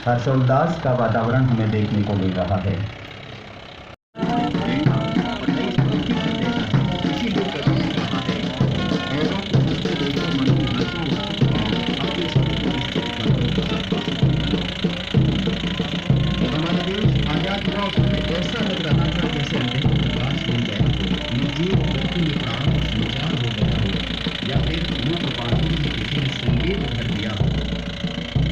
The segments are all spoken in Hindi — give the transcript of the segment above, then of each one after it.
हर्षोल्लास का वातावरण हमें देखने को मिल रहा है।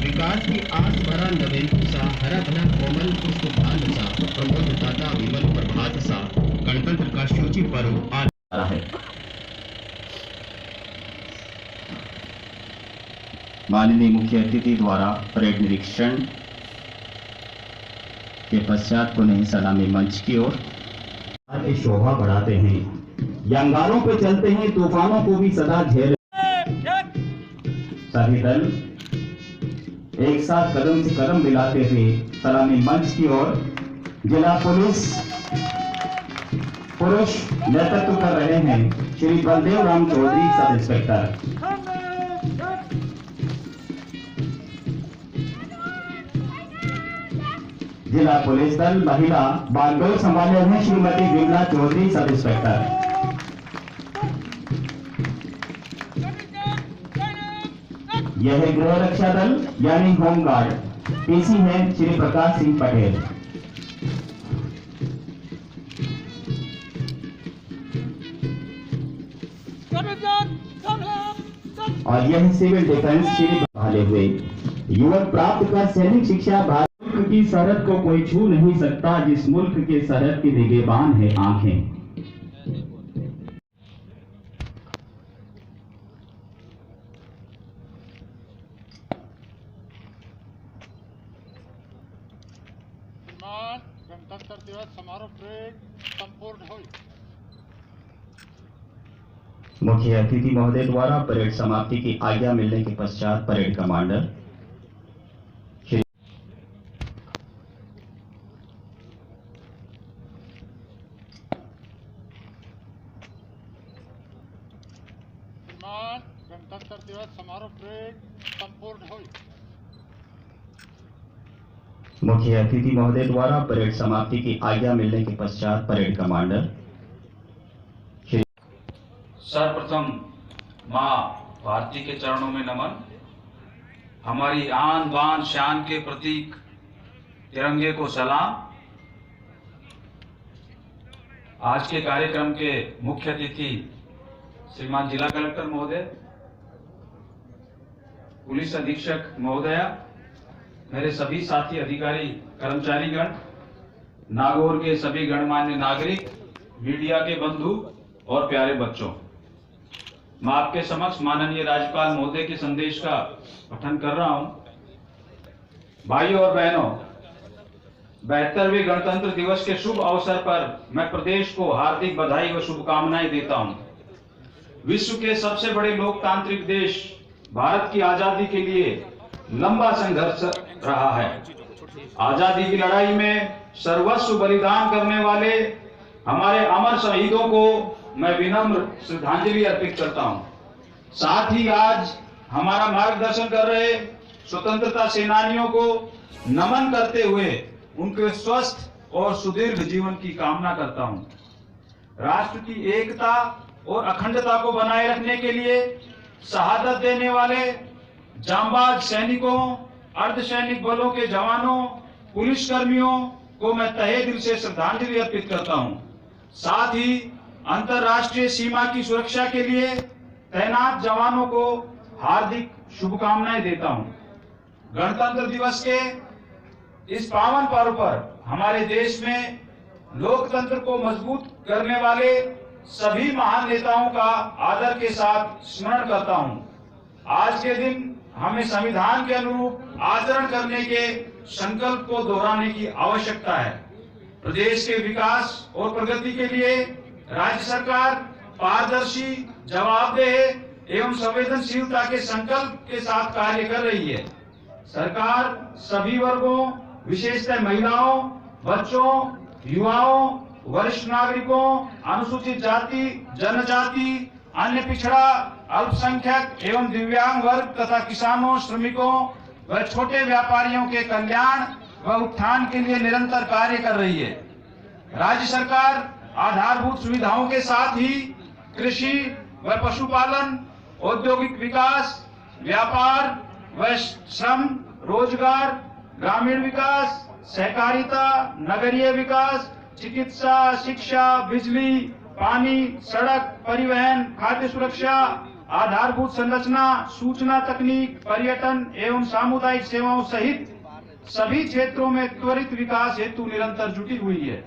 विकास की आस भरा नवेंदु सा, हरा भरा कोमल पुष्प भाल सा, प्रमोद दाता विमल प्रभात सा, गणतंत्र का सूची पर्व आ रहा है। माननीय मुख्य अतिथि द्वारा परेड निरीक्षण के पश्चात पुनः सलामी मंच की ओर की शोभा बढ़ाते हैं। यंगारों पे चलते हैं, तूफानों को भी सदा झेल। सभी दल एक साथ कदम से कदम मिलाते हुए सलामी मंच की ओर जिला पुलिस पुरुष नेतृत्व कर रहे हैं श्री बलदेव राम चौधरी सब इंस्पेक्टर। जिला पुलिस दल महिला बागडोर संभाले हुए श्रीमती विमला चौधरी सब इंस्पेक्टर। यह गृह रक्षा दल यानी होमगार्ड पीसी है श्री प्रकाश सिंह पटेल। और यह सिविल डिफेंस श्री संभाले हुए युवक प्राप्त कर सैनिक शिक्षा। भारत की सरहद को कोई छू नहीं सकता, जिस मुल्क के सरहद की निगहबान है आंखें। गणतंत्र दिवस समारोह परेड संपूर्ण हुई। मुख्य अतिथि महोदय द्वारा परेड समाप्ति की आज्ञा मिलने के पश्चात परेड कमांडर गणतंत्र दिवस समारोह परेड संपूर्ण हुई। मुख्य अतिथि महोदय द्वारा परेड समाप्ति की आज्ञा मिलने के पश्चात परेड कमांडर सर्वप्रथम मां भारती के चरणों में नमन। हमारी आन बान शान के प्रतीक तिरंगे को सलाम। आज के कार्यक्रम के मुख्य अतिथि श्रीमान जिला कलेक्टर महोदय, पुलिस अधीक्षक महोदया, मेरे सभी साथी अधिकारी कर्मचारीगण, नागौर के सभी गणमान्य नागरिक, मीडिया के बंधु और प्यारे बच्चों, मैं आपके समक्ष माननीय राज्यपाल महोदय के संदेश का पठन कर रहा हूं। भाइयों और बहनों, 72वें गणतंत्र दिवस के शुभ अवसर पर मैं प्रदेश को हार्दिक बधाई व शुभकामनाएं देता हूं। विश्व के सबसे बड़े लोकतांत्रिक देश भारत की आजादी के लिए लंबा संघर्ष रहा है। आजादी की लड़ाई में सर्वस्व बलिदान करने वाले हमारे अमर शहीदों को मैं विनम्र श्रद्धांजलि अर्पित करता हूं। साथ ही आज हमारा मार्गदर्शन कर रहे स्वतंत्रता सेनानियों को नमन करते हुए उनके स्वस्थ और सुदीर्घ जीवन की कामना करता हूं। राष्ट्र की एकता और अखंडता को बनाए रखने के लिए शहादत देने वाले जांबाज सैनिकों, अर्धसैनिक बलों के जवानों, पुलिसकर्मियों को मैं तहे दिल से श्रद्धांजलि अर्पित करता हूं। साथ ही अंतर्राष्ट्रीय सीमा की सुरक्षा के लिए तैनात जवानों को हार्दिक शुभकामनाएं देता हूं। गणतंत्र दिवस के इस पावन पर्व पर हमारे देश में लोकतंत्र को मजबूत करने वाले सभी महान नेताओं का आदर के साथ स्मरण करता हूं। आज के दिन हमें संविधान के अनुरूप आचरण करने के संकल्प को दोहराने की आवश्यकता है। प्रदेश के विकास और प्रगति के लिए राज्य सरकार पारदर्शी, जवाबदेह एवं संवेदनशीलता के संकल्प के साथ कार्य कर रही है। सरकार सभी वर्गों, विशेषतः महिलाओं, बच्चों, युवाओं, वरिष्ठ नागरिकों, अनुसूचित जाति, जनजाति, अन्य पिछड़ा, अल्पसंख्यक एवं दिव्यांग वर्ग तथा किसानों, श्रमिकों, व छोटे व्यापारियों के कल्याण व उत्थान के लिए निरंतर कार्य कर रही है। राज्य सरकार आधारभूत सुविधाओं के साथ ही कृषि व पशुपालन, औद्योगिक विकास, व्यापार व श्रम, रोजगार, ग्रामीण विकास, सहकारिता, नगरीय विकास, चिकित्सा, शिक्षा, बिजली, पानी, सड़क, परिवहन, खाद्य सुरक्षा, आधारभूत संरचना, सूचना तकनीक, पर्यटन एवं सामुदायिक सेवाओं सहित सभी क्षेत्रों में त्वरित विकास हेतु निरंतर जुटी हुई है।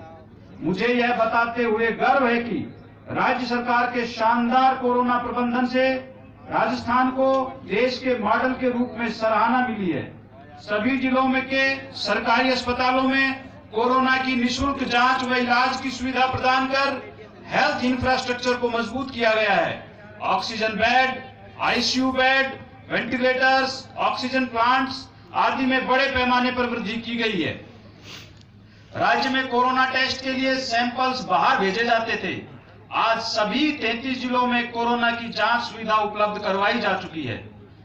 मुझे यह बताते हुए गर्व है कि राज्य सरकार के शानदार कोरोना प्रबंधन से राजस्थान को देश के मॉडल के रूप में सराहना मिली है। सभी जिलों में के सरकारी अस्पतालों में कोरोना की निःशुल्क जांच व इलाज की सुविधा प्रदान कर हेल्थ इंफ्रास्ट्रक्चर को मजबूत किया गया है। Oxygen bed, ICU bed, ventilators, oxygen plants आदि में बड़े पैमाने पर वृद्धि की गई है। राज्य में कोरोना टेस्ट के लिए सैंपल्स बाहर भेजे जाते थे। आज सभी 33 जिलों में कोरोना की जांच सुविधा उपलब्ध करवाई जा चुकी है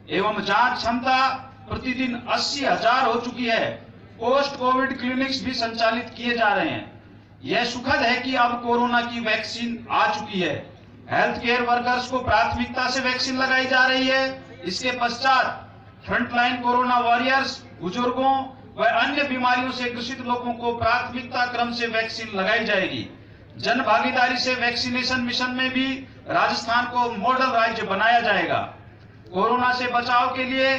एवं जांच क्षमता प्रतिदिन 80,000 हो चुकी है। पोस्ट कोविड क्लिनिक्स भी संचालित किए जा रहे हैं। यह सुखद है कि अब कोरोना की वैक्सीन आ चुकी है। हेल्थ केयर वर्कर्स को प्राथमिकता से वैक्सीन लगाई जा रही है। इसके पश्चात फ्रंटलाइन कोरोना वॉरियर्स, बुजुर्गों व अन्य बीमारियों से ग्रसित लोगों को प्राथमिकता क्रम से वैक्सीन लगाई जाएगी। जन भागीदारी से वैक्सीनेशन मिशन में भी राजस्थान को मॉडल राज्य बनाया जाएगा। कोरोना से बचाव के लिए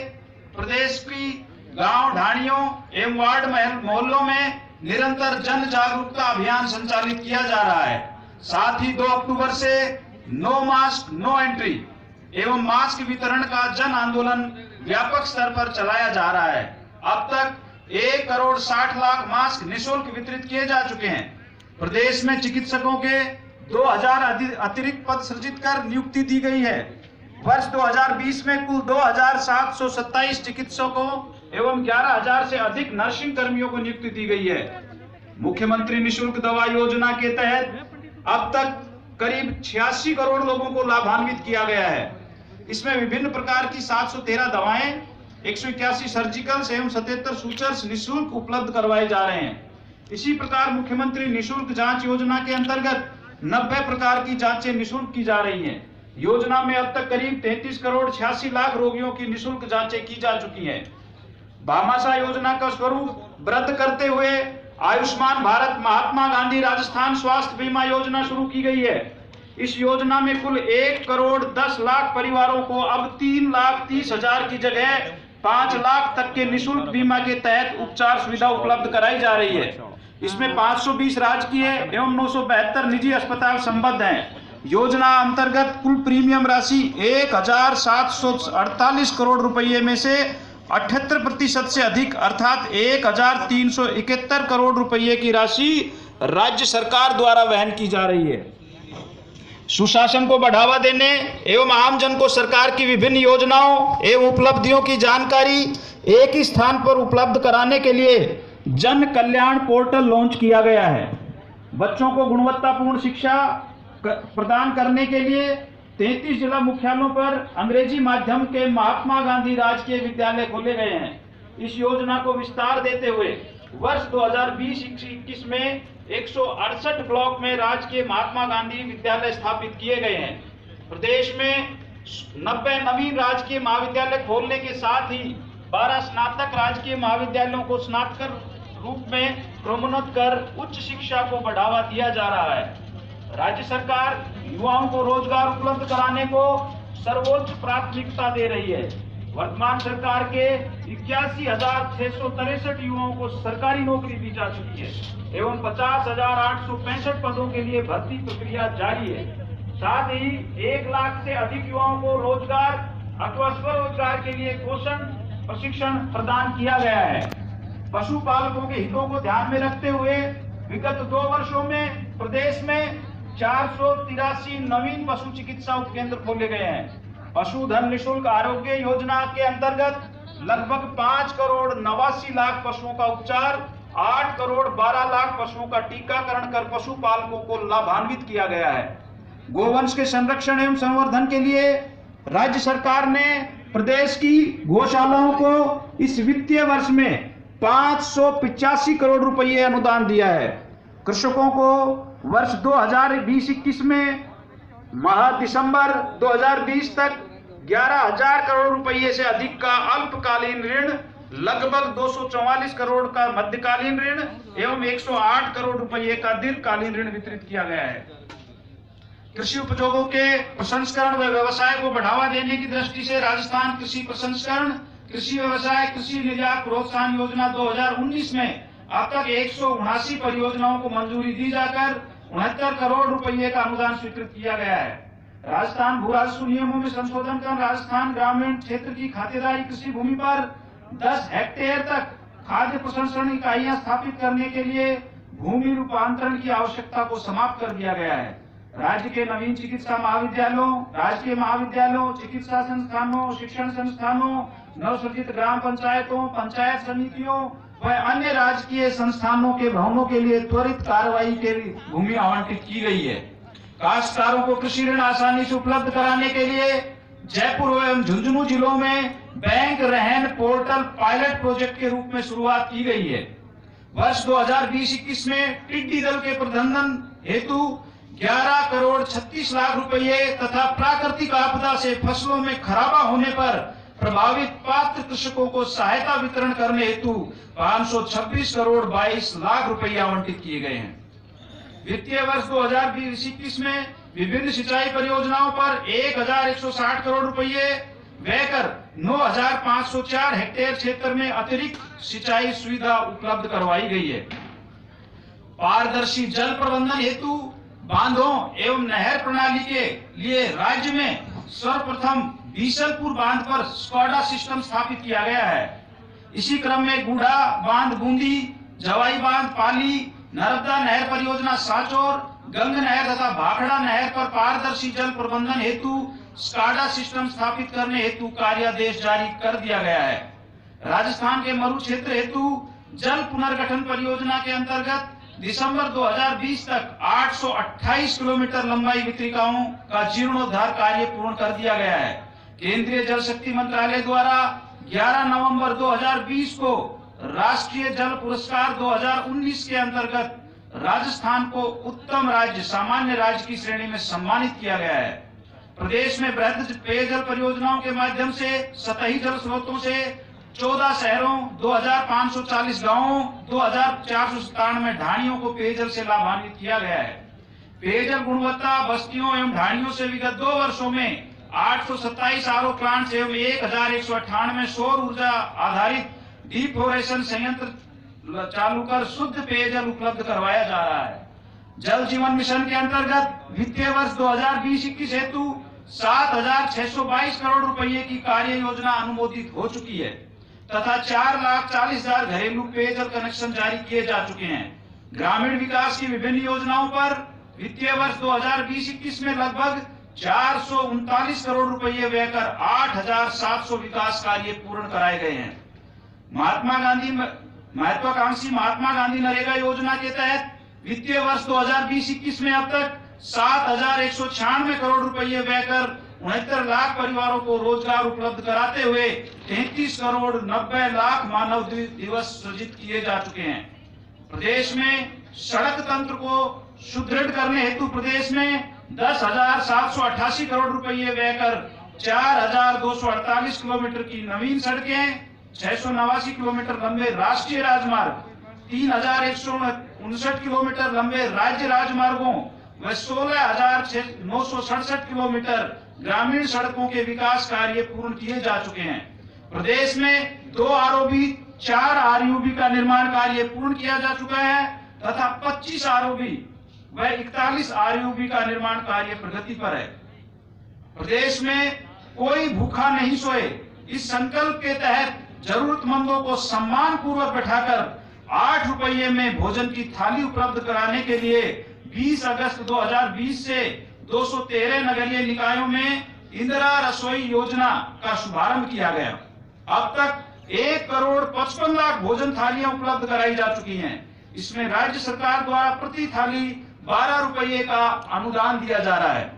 प्रदेश की गांव, ढाणियों एवं वार्ड मोहल्लों में निरंतर जन जागरूकता अभियान संचालित किया जा रहा है। साथ ही 2 अक्टूबर से नो मास्क नो एंट्री एवं मास्क वितरण का जन आंदोलन व्यापक स्तर पर चलाया जा रहा है। अब तक 1 करोड़ 60 लाख मास्क निःशुल्क वितरित किए जा चुके हैं। प्रदेश में चिकित्सकों के 2000 अतिरिक्त पद सृजित कर नियुक्ति दी गई है। वर्ष 2020 में कुल 2727 चिकित्सकों एवं 11,000 से अधिक नर्सिंग कर्मियों को नियुक्ति दी गई है। मुख्यमंत्री निःशुल्क दवा योजना के तहत अब तक करीब 86 करोड़ लोगों को लाभान्वित किया गया है। इसमें विभिन्न प्रकार की 713 दवाएं, 181 सर्जिकल्स एवं 77 सूचर्स निःशुल्क उपलब्ध करवाए जा रहे हैं। इसी प्रकार मुख्यमंत्री निःशुल्क जांच योजना के अंतर्गत 90 प्रकार की जांचें निःशुल्क की जा रही हैं। योजना में अब तक करीब 33 करोड़ 86 लाख रोगियों की निःशुल्क जांचें की जा चुकी हैं। भामाशाह योजना का स्वरूप वृद्ध करते हुए आयुष्मान भारत महात्मा गांधी राजस्थान स्वास्थ्य बीमा योजना शुरू की गई है। इस योजना में कुल 1 करोड़ 10 लाख परिवारों को अब 3,30,000 की जगह 5 लाख तक के निःशुल्क बीमा के तहत उपचार सुविधा उपलब्ध कराई जा रही है। इसमें 520 राजकीय एवं 972 निजी अस्पताल संबद्ध हैं। योजना अंतर्गत कुल प्रीमियम राशि 1,748 करोड़ रुपये में से 78% से अधिक अर्थात 1,371 करोड़ रुपये की राशि राज्य सरकार द्वारा वहन की जा रही है। सुशासन को बढ़ावा देने एवं आमजन को सरकार की विभिन्न योजनाओं एवं उपलब्धियों की जानकारी एक ही स्थान पर उपलब्ध कराने के लिए जन कल्याण पोर्टल लॉन्च किया गया है। बच्चों को गुणवत्तापूर्ण शिक्षा प्रदान करने के लिए 33 जिला मुख्यालयों पर अंग्रेजी माध्यम के महात्मा गांधी राजकीय विद्यालय खोले गए हैं। इस योजना को विस्तार देते हुए वर्ष 2020-21 में 168 ब्लॉक में राजकीय महात्मा गांधी विद्यालय स्थापित किए गए हैं। प्रदेश में 90 नवीन राजकीय महाविद्यालय खोलने के साथ ही 12 स्नातक राजकीय महाविद्यालयों को स्नातक रूप में प्रोन्नत कर उच्च शिक्षा को बढ़ावा दिया जा रहा है। राज्य सरकार युवाओं को रोजगार उपलब्ध कराने को सर्वोच्च प्राथमिकता दे रही है। वर्तमान सरकार के 81,663 युवाओं को सरकारी नौकरी दी जा चुकी है एवं 50,865 पदों के लिए भर्ती प्रक्रिया जारी है। साथ ही 1 लाख से अधिक युवाओं को रोजगार अथवा स्वरोजगार के लिए कौशल प्रशिक्षण प्रदान किया गया है। पशुपालकों के हितों को ध्यान में रखते हुए विगत 2 वर्षों में प्रदेश में 483 नवीन पशु चिकित्सा उपकेंद्र खोले गए हैं। पशुधन निःशुल्क आरोग्य योजना के अंतर्गत लगभग 5 करोड़ 89 लाख पशुओं का उपचार, 8 करोड़ 12 लाख पशुओं का टीकाकरण कर पशुपालकों को लाभान्वित किया गया है। गोवंश के संरक्षण एवं संवर्धन के लिए राज्य सरकार ने प्रदेश की गौशालाओं को इस वित्तीय वर्ष में 585 करोड़ रुपए अनुदान दिया है। कृषकों को वर्ष 2020-21 में माह दिसंबर 2020 तक 11,000 करोड़ रुपए से अधिक का अल्पकालीन ऋण, लगभग 244 करोड़ का मध्यकालीन ऋण एवं 108 करोड़ रुपए का दीर्घकालीन ऋण वितरित किया गया है। कृषि उपजोगों के प्रसंस्करण व व्यवसाय को बढ़ावा देने की दृष्टि से राजस्थान कृषि प्रसंस्करण, कृषि व्यवसाय, कृषि निर्यात प्रोत्साहन योजना 2019 में अब तक 179 परियोजनाओं को मंजूरी दी जाकर 69 करोड़ रुपए का अनुदान स्वीकृत किया गया है। राजस्थान भू राजस्व नियमों में संशोधन कर राजस्थान ग्रामीण क्षेत्र की खातेदारी कृषि भूमि पर 10 हेक्टेयर तक खाद्य प्रसंस्करण इकाइयां स्थापित करने के लिए भूमि रूपांतरण की आवश्यकता को समाप्त कर दिया गया है। राज्य के नवीन चिकित्सा महाविद्यालयों, राजकीय महाविद्यालयों, चिकित्सा संस्थानों, शिक्षण संस्थानों, नवसृजित ग्राम पंचायतों, पंचायत समितियों व अन्य राजकीय संस्थानों के भवनों के लिए त्वरित कार्रवाई के लिए भूमि आवंटित की गई है। काश्तकारों को कृषि ऋण आसानी से उपलब्ध कराने के लिए जयपुर एवं झुंझुनू जिलों में बैंक रहन पोर्टल पायलट प्रोजेक्ट के रूप में शुरुआत की गई है। वर्ष 2020-21 में टिड्डी दल के प्रबंधन हेतु 11 करोड़ 36 लाख रुपए तथा प्राकृतिक आपदा से फसलों में खराबा होने पर प्रभावित पात्र कृषकों को सहायता वितरण करने हेतु 526 करोड़ 22 लाख रुपए आवंटित किए गए हैं। वित्तीय वर्ष 2020-21 में विभिन्न सिंचाई परियोजनाओं पर 1,160 करोड़ रुपए व्यय कर 9,504 हेक्टेयर क्षेत्र में अतिरिक्त सिंचाई सुविधा उपलब्ध करवाई गई है। पारदर्शी जल प्रबंधन हेतु बांधों एवं नहर प्रणाली के लिए राज्य में सर्वप्रथम बीसलपुर बांध पर स्क्वाडा सिस्टम स्थापित किया गया है। इसी क्रम में गुढ़ा बांध बूंदी, जवाई बांध पाली, नर्मदा नहर परियोजना सांचौर, गंग नहर तथा भाखड़ा नहर पर पारदर्शी जल प्रबंधन हेतु स्काडा सिस्टम स्थापित करने हेतु कार्यादेश जारी कर दिया गया है। राजस्थान के मरु क्षेत्र हेतु जल पुनर्गठन परियोजना के अंतर्गत दिसंबर 2020 तक 828 किलोमीटर लंबाई वितरिकाओं का जीर्णोद्धार कार्य पूर्ण कर दिया गया है। केंद्रीय जल शक्ति मंत्रालय द्वारा 11 नवंबर 2020 को राष्ट्रीय जल पुरस्कार 2019 के अंतर्गत राजस्थान को उत्तम राज्य सामान्य राज्य की श्रेणी में सम्मानित किया गया है। प्रदेश में वृहद पेयजल परियोजनाओं के माध्यम से सतही जल स्रोतों से 14 शहरों, 2,540 गांवों, 2,497 ढाणियों को पेयजल से लाभान्वित किया गया है। पेयजल गुणवत्ता बस्तियों एवं ढाणियों से विगत 2 वर्षों में 827 आरओ प्लांट एवं 1,198 सौर ऊर्जा आधारित डिफ्लोरेशन संयंत्र चालू कर शुद्ध पेयजल उपलब्ध करवाया जा रहा है। जल जीवन मिशन के अंतर्गत वित्तीय वर्ष 2020-21 हेतु 7,622 करोड़ रुपए की कार्य योजना अनुमोदित हो चुकी है तथा 4,40,000 घरेलू पेयजल कनेक्शन जारी किए जा चुके हैं। ग्रामीण विकास की विभिन्न योजनाओं पर वित्तीय वर्ष 2020-21 में लगभग 439 करोड़ रुपए व्यय कर 8,700 विकास कार्य पूर्ण कराए गए हैं। महत्वाकांक्षी महात्मा गांधी नरेगा योजना के तहत वित्तीय वर्ष 2020-21 में अब तक 7,196 करोड़ रुपए व्यय कर 69 लाख परिवारों को रोजगार उपलब्ध कराते हुए 33 करोड़ 90 लाख मानव दिवस सृजित किए जा चुके हैं। प्रदेश में सड़क तंत्र को सुदृढ़ करने हेतु प्रदेश में 10,788 करोड़ रुपए व्यय कर 4,248 किलोमीटर की नवीन सड़कें, 689 किलोमीटर लंबे राष्ट्रीय राजमार्ग, 3,159 किलोमीटर लंबे राज्य राजमार्गों व 16,967 किलोमीटर ग्रामीण सड़कों के विकास कार्य पूर्ण किए जा चुके हैं। प्रदेश में 2 आरओबी, 4 आरयूबी का निर्माण कार्य पूर्ण किया जा चुका है तथा 25 आरओबी व 41 आरयूबी का निर्माण कार्य प्रगति पर है। प्रदेश में कोई भूखा नहीं सोए इस संकल्प के तहत जरूरतमंदों को सम्मान पूर्वक बैठाकर 8 रुपये में भोजन की थाली उपलब्ध कराने के लिए 20 अगस्त 2020 से 213 नगरीय निकायों में इंदिरा रसोई योजना का शुभारंभ किया गया। अब तक 1 करोड़ 55 लाख भोजन थालियां उपलब्ध कराई जा चुकी हैं। इसमें राज्य सरकार द्वारा प्रति थाली 12 रुपये का अनुदान दिया जा रहा है।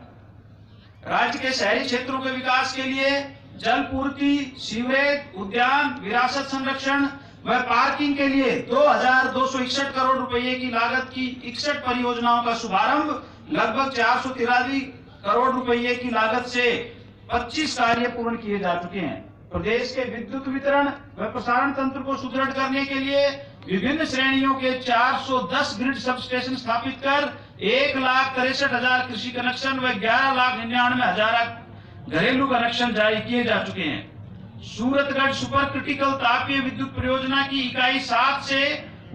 राज्य के शहरी क्षेत्रों के विकास के लिए जल पूर्ति, सीवरेज, उद्यान, विरासत संरक्षण व पार्किंग के लिए 2261 करोड़ रुपए की लागत की 61 परियोजनाओं का शुभारंभ, लगभग 483 करोड़ रुपए की लागत से 25 कार्य पूर्ण किए जा चुके हैं। प्रदेश के विद्युत वितरण व प्रसारण तंत्र को सुदृढ़ करने के लिए विभिन्न श्रेणियों के 410 ग्रिड सब स्टेशन स्थापित कर 1,63,000 कृषि कनेक्शन व 11,99,000 घरेलू कनेक्शन जारी किए जा चुके हैं। सूरतगढ़ सुपर क्रिटिकल तापीय विद्युत परियोजना की इकाई 7 से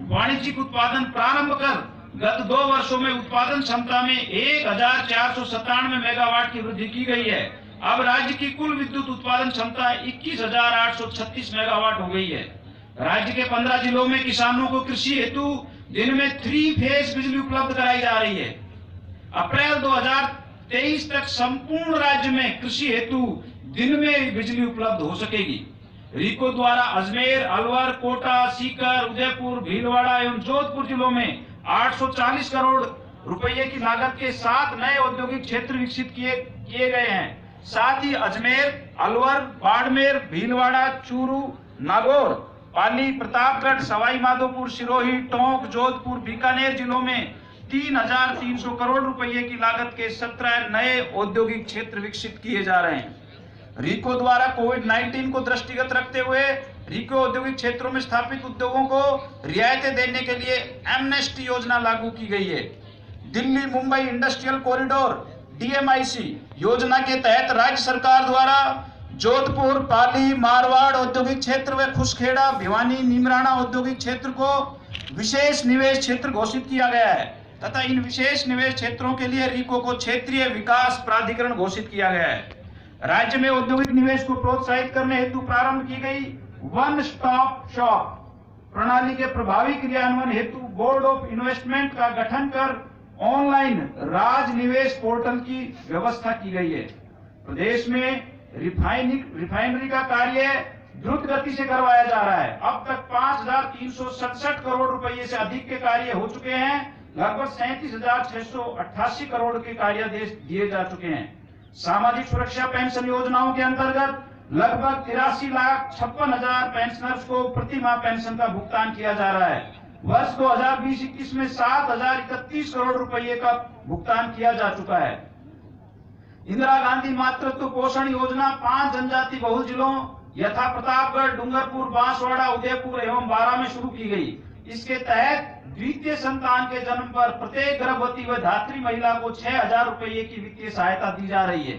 वाणिज्यिक उत्पादन प्रारंभ कर गत 2 वर्षों में उत्पादन क्षमता में 1,497 मेगावाट की वृद्धि की गई है। अब राज्य की कुल विद्युत उत्पादन क्षमता 21,836 मेगावाट हो गई है। राज्य के 15 जिलों में किसानों को कृषि हेतु दिन में 3 फेज बिजली उपलब्ध कराई जा रही है। अप्रैल 2023 तक संपूर्ण राज्य में कृषि हेतु दिन में बिजली उपलब्ध हो सकेगी। रीको द्वारा अजमेर, अलवर, कोटा, सीकर, उदयपुर, भीलवाड़ा एवं जोधपुर जिलों में 840 करोड़ रुपए की लागत के 7 नए औद्योगिक क्षेत्र विकसित किए गए हैं। साथ ही अजमेर, अलवर, बाड़मेर, भीलवाड़ा, चूरू, नागौर, पाली, प्रतापगढ़, सवाई माधोपुर, सिरोही, टोंक, जोधपुर, बीकानेर जिलों में 3,300 करोड़ रुपए की लागत के 17 नए औद्योगिक क्षेत्र विकसित किए जा रहे हैं। रीको द्वारा कोविड-19 को दृष्टिगत रखते हुए रीको औद्योगिक क्षेत्रों में स्थापित उद्योगों को रियायतें देने के लिए एमनेस्टी योजना लागू की गई है। Delhi Mumbai industrial corridor DMIC योजना के तहत राज्य सरकार द्वारा जोधपुर, पाली, मारवाड़ औद्योगिक क्षेत्र व खुसखेड़ा, भिवानी, नीमराणा औद्योगिक क्षेत्र को विशेष निवेश क्षेत्र घोषित किया गया है तथा इन विशेष निवेश क्षेत्रों के लिए रीको को क्षेत्रीय विकास प्राधिकरण घोषित किया गया है। राज्य में औद्योगिक निवेश को प्रोत्साहित करने हेतु प्रारंभ की गई वन स्टॉप शॉप प्रणाली के प्रभावी क्रियान्वयन हेतु बोर्ड ऑफ इन्वेस्टमेंट का गठन कर ऑनलाइन राज निवेश पोर्टल की व्यवस्था की गई है। प्रदेश में रिफाइनरी का कार्य द्रुत गति से करवाया जा रहा है। अब तक 5,367 करोड़ रुपए से अधिक के कार्य हो चुके हैं। लगभग 37,688 करोड़ के कार्यादेश दिए जा चुके हैं। सामाजिक सुरक्षा पेंशन योजनाओं के अंतर्गत लगभग 83,56,000 पेंशनर्स को प्रति माह पेंशन का भुगतान किया जा रहा है। वर्ष 2020-21 में 7,031 करोड़ रुपए का भुगतान किया जा चुका है। इंदिरा गांधी मातृत्व पोषण योजना 5 जनजाति बहुल जिलों यथा प्रतापगढ़, डूंगरपुर, बांसवाड़ा, उदयपुर एवं बारा में शुरू की गई। इसके तहत द्वितीय संतान के जन्म पर प्रत्येक गर्भवती व धात्री महिला को 6,000 रुपए की वित्तीय सहायता दी जा रही है।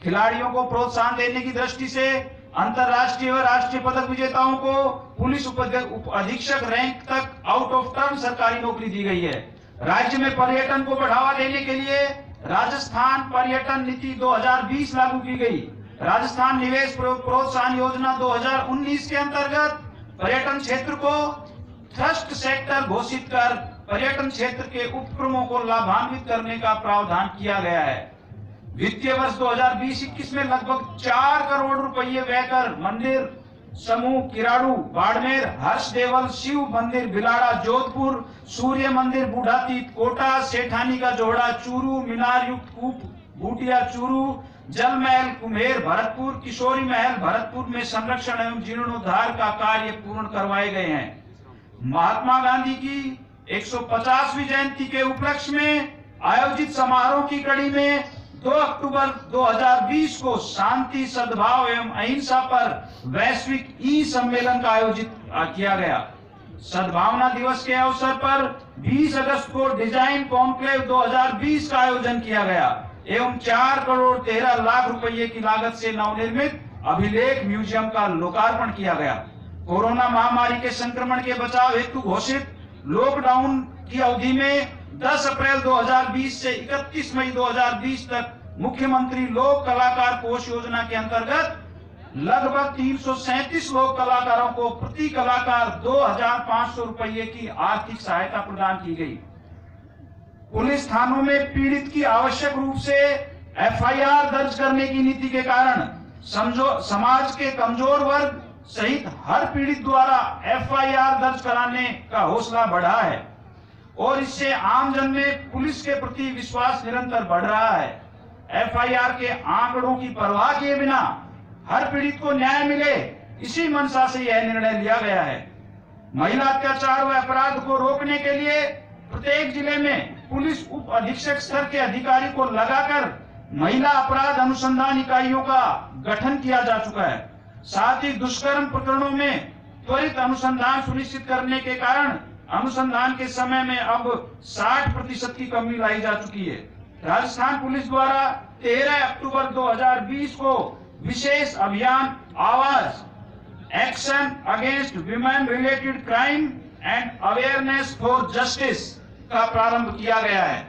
खिलाड़ियों को प्रोत्साहन देने की दृष्टि से अंतर्राष्ट्रीय व राष्ट्रीय पदक विजेताओं को पुलिस उप अधीक्षक रैंक तक आउट ऑफ टर्म सरकारी नौकरी दी गई है। राज्य में पर्यटन को बढ़ावा देने के लिए राजस्थान पर्यटन नीति 2020 लागू की गई। राजस्थान निवेश प्रोत्साहन योजना 2019 के अंतर्गत पर्यटन क्षेत्र को थ्रस्ट सेक्टर घोषित कर पर्यटन क्षेत्र के उपक्रमों को लाभान्वित करने का प्रावधान किया गया है। वित्तीय वर्ष 2020-21 में लगभग 4 करोड़ रुपए व्यय कर मंदिर समूह किराड़ू, बाड़मेर, हर्षदेवल शिव मंदिर बिलाड़ा, जोधपुर, सूर्य मंदिर बूढ़ातीत, कोटा, सेठानी का जोड़ा, चूरू, मीनार युक्त कूप बूटिया चूरू, जल महल कुम्हेर भरतपुर, किशोरी महल भरतपुर में संरक्षण एवं जीर्णोद्धार का कार्य पूर्ण करवाए गए हैं। महात्मा गांधी की 150वीं जयंती के उपलक्ष्य में आयोजित समारोह की कड़ी में 2 अक्टूबर 2020 को शांति, सद्भाव एवं अहिंसा पर वैश्विक सम्मेलन का आयोजित किया गया। सद्भावना दिवस के अवसर पर 20 अगस्त को डिजाइन कॉन्क्लेव 2020 का आयोजन किया गया एवं 4 करोड़ 13 लाख रुपए की लागत से नवनिर्मित अभिलेख म्यूजियम का लोकार्पण किया गया। कोरोना महामारी के संक्रमण के बचाव हेतु घोषित लॉकडाउन की अवधि में 10 अप्रैल 2020 से 31 मई 2020 तक मुख्यमंत्री लोक कलाकार कोष योजना के अंतर्गत लगभग 337 लोक कलाकारों को प्रति कलाकार 2,500 रुपए की आर्थिक सहायता प्रदान की गई। पुलिस थानों में पीड़ित की आवश्यक रूप से FIR दर्ज करने की नीति के कारण समाज के कमजोर वर्ग सहित हर पीड़ित द्वारा FIR दर्ज कराने का हौसला बढ़ा है और इससे आमजन में पुलिस के प्रति विश्वास निरंतर बढ़ रहा है। FIR के आंकड़ों की परवाह किए बिना हर पीड़ित को न्याय मिले, इसी मंशा से यह निर्णय लिया गया है। महिला अत्याचार व अपराध को रोकने के लिए प्रत्येक जिले में पुलिस उप अधीक्षक स्तर के अधिकारी को लगाकर महिला अपराध अनुसंधान इकाइयों का गठन किया जा चुका है। साथ ही दुष्कर्म प्रकरणों में त्वरित अनुसंधान सुनिश्चित करने के कारण अनुसंधान के समय में अब 60% की कमी लाई जा चुकी है। राजस्थान पुलिस द्वारा 13 अक्टूबर 2020 को विशेष अभियान आवाज action against women related crime and awareness for justice का प्रारंभ किया गया है।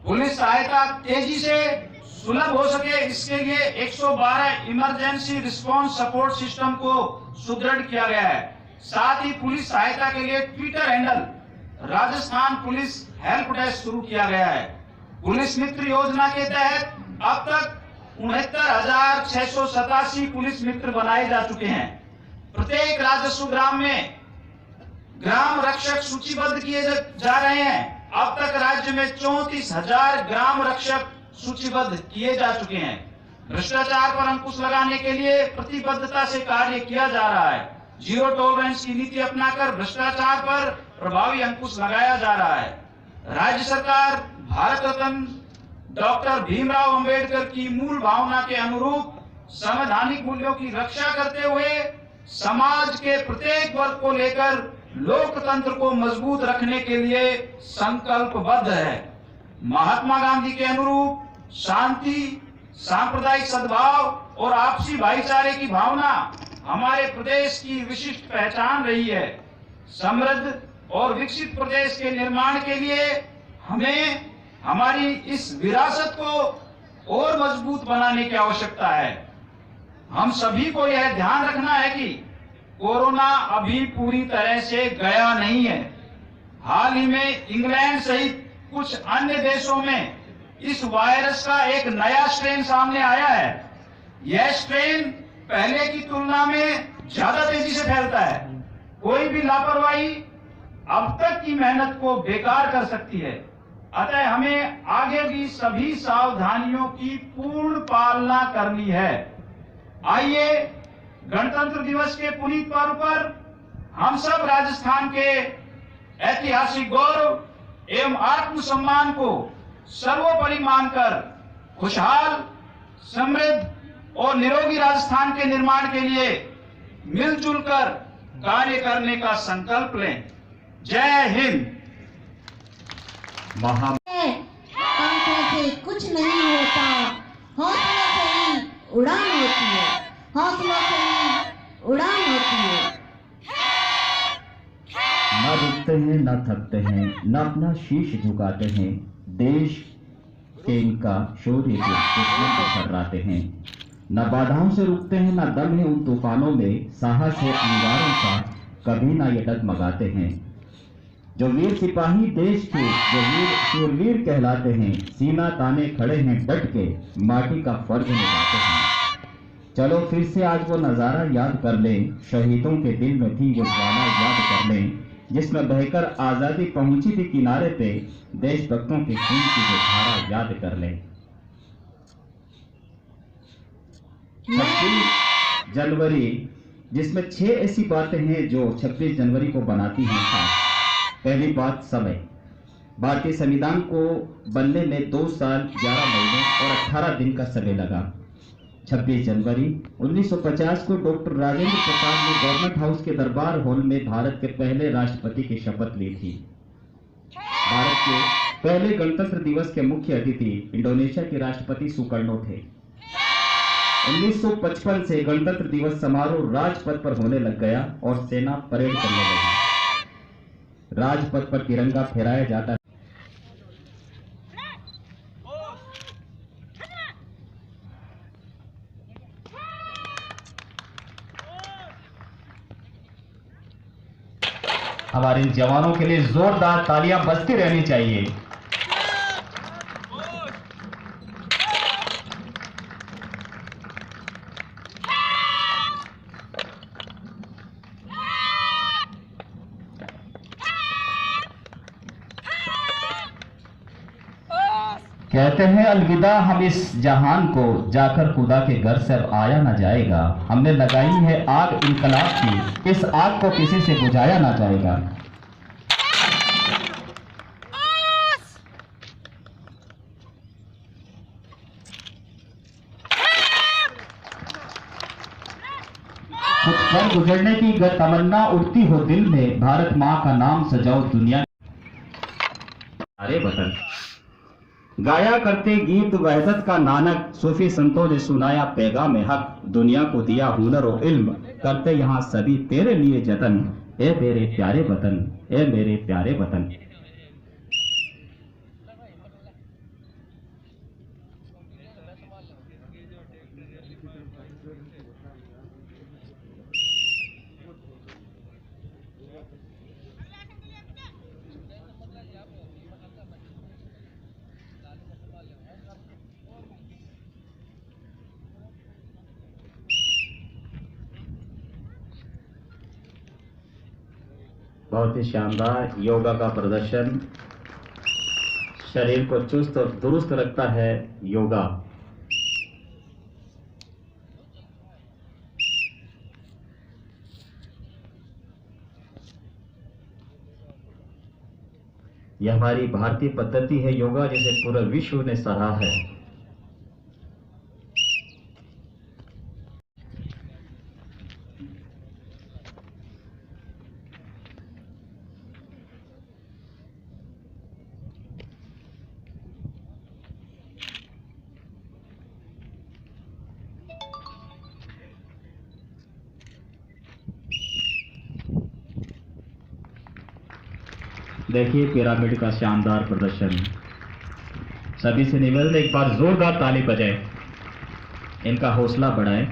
पुलिस सहायता तेजी से सुलभ हो सके, इसके लिए 112 इमरजेंसी रिस्पांस सपोर्ट सिस्टम को सुदृढ़ किया गया है। साथ ही पुलिस सहायता के लिए Twitter handle Rajasthan police help desk शुरू किया गया है। पुलिस मित्र योजना के तहत अब तक 69,687 पुलिस मित्र बनाए जा चुके हैं। प्रत्येक राजस्व ग्राम में ग्राम रक्षक सूचीबद्ध किए जा रहे हैं। अब तक राज्य में 34,000 ग्राम रक्षक सूचीबद्ध किए जा चुके हैं। भ्रष्टाचार पर अंकुश लगाने के लिए प्रतिबद्धता से कार्य किया जा रहा है। जीरो टॉलरेंस की नीति अपनाकर भ्रष्टाचार पर प्रभावी अंकुश लगाया जा रहा है। राज्य सरकार भारत रत्न डॉक्टर भीमराव अंबेडकर की मूल भावना के अनुरूप संवैधानिक मूल्यों की रक्षा करते हुए समाज के प्रत्येक वर्ग को लेकर लोकतंत्र को मजबूत रखने के लिए संकल्पबद्ध है। महात्मा गांधी के अनुरूप शांति, सांप्रदायिक सद्भाव और आपसी भाईचारे की भावना हमारे प्रदेश की विशिष्ट पहचान रही है। समृद्ध और विकसित प्रदेश के निर्माण के लिए हमें हमारी इस विरासत को और मजबूत बनाने की आवश्यकता है। हम सभी को यह ध्यान रखना है कि कोरोना अभी पूरी तरह से गया नहीं है। हाल ही में इंग्लैंड सहित कुछ अन्य देशों में इस वायरस का एक नया स्ट्रेन सामने आया है। यह स्ट्रेन पहले की तुलना में ज्यादा तेजी से फैलता है। कोई भी लापरवाही अब तक की मेहनत को बेकार कर सकती है। अतः हमें आगे भी सभी सावधानियों की पूर्ण पालना करनी है। आइए गणतंत्र दिवस के पुनीत पर्व पर हम सब राजस्थान के ऐतिहासिक गौरव एवं आत्मसम्मान को सर्वोपरि मानकर खुशहाल, समृद्ध और निरोगी राजस्थान के निर्माण के लिए मिलजुल कर कार्य करने का संकल्प लें। जय हिंद। पंखों से कुछ नहीं होता, हौसलों से ही उड़ान होती है, हौसलों से ही उड़ान होती है। न रुकते हैं, न थकते हैं, न अपना शीश झुकाते हैं। देश के इनका शौर्य के दुश्मन को फर्राते हैं। न बाधाओं से रुकते हैं, न दम है उन तूफानों में। साहस है अंगारों का, कभी ना ये डगमगाते हैं। जो वीर सिपाही देश के, जो वीर शूरवीर कहलाते हैं, सीना ताने खड़े हैं डट के, माटी का फर्ज निभाते हैं। चलो फिर से आज वो नजारा याद कर लें, शहीदों के दिल में थी वो ज्वाला याद कर लें, जिसमें बहकर आजादी पहुंची थी किनारे पे। देशभक्तों के खून की वो धारा याद कर लें। 26 जनवरी, जिसमें 6 ऐसी बातें हैं जो 26 जनवरी को बनाती हैं खास। पहली बात, समय। भारतीय संविधान को बनने में 2 साल 11 महीने और 18 दिन का समय लगा। 26 जनवरी 1950 को डॉक्टर राजेंद्र प्रसाद ने गवर्नमेंट हाउस के दरबार हॉल में भारत के पहले राष्ट्रपति की शपथ ली थी। भारत के पहले गणतंत्र दिवस के मुख्य अतिथि इंडोनेशिया के राष्ट्रपति सुकर्णो थे। 1955 से गणतंत्र दिवस समारोह राजपथ पर होने लग गया और सेना परेड करने लगी। राजपथ पर तिरंगा फहराया जाता है। हमारे जवानों के लिए जोरदार तालियां बजती रहनी चाहिए। कहते हैं अलविदा हम इस जहान को, जाकर खुदा के घर से अब आया ना जाएगा। हमने लगाई है आग इनकलाब की, इस आग को किसी से बुझाया ना जाएगा। कुछ पल गुजरने की तमन्ना उठती हो दिल में, भारत माँ का नाम सजाओ दुनिया। अरे वतन गाया करते गीत वहदत का नानक, सूफी संतों ने सुनाया पैगाम हक, दुनिया को दिया हुनर और इल्म, करते यहाँ सभी तेरे लिए जतन। ए मेरे प्यारे वतन, ए मेरे प्यारे वतन। बहुत ही शानदार योगा का प्रदर्शन, शरीर को चुस्त और दुरुस्त रखता है योगा। यह हमारी भारतीय पद्धति है योगा, जिसे पूरा विश्व ने सराहा है। देखिए पिरामिड का शानदार प्रदर्शन। सभी से निवेदन, एक बार जोरदार ताली बजाएं, इनका हौसला बढ़ाएं।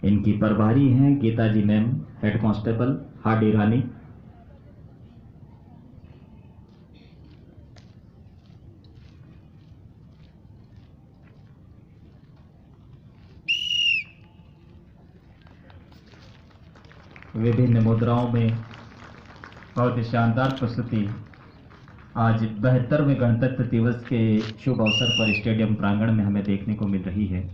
इनकी प्रभारी हैं गीता जी मैम, हेड कांस्टेबल हाडी रानी। विभिन्न मुद्राओं में बहुत ही शानदार प्रस्तुति आज 72वें गणतंत्र दिवस के शुभ अवसर पर स्टेडियम प्रांगण में हमें देखने को मिल रही है।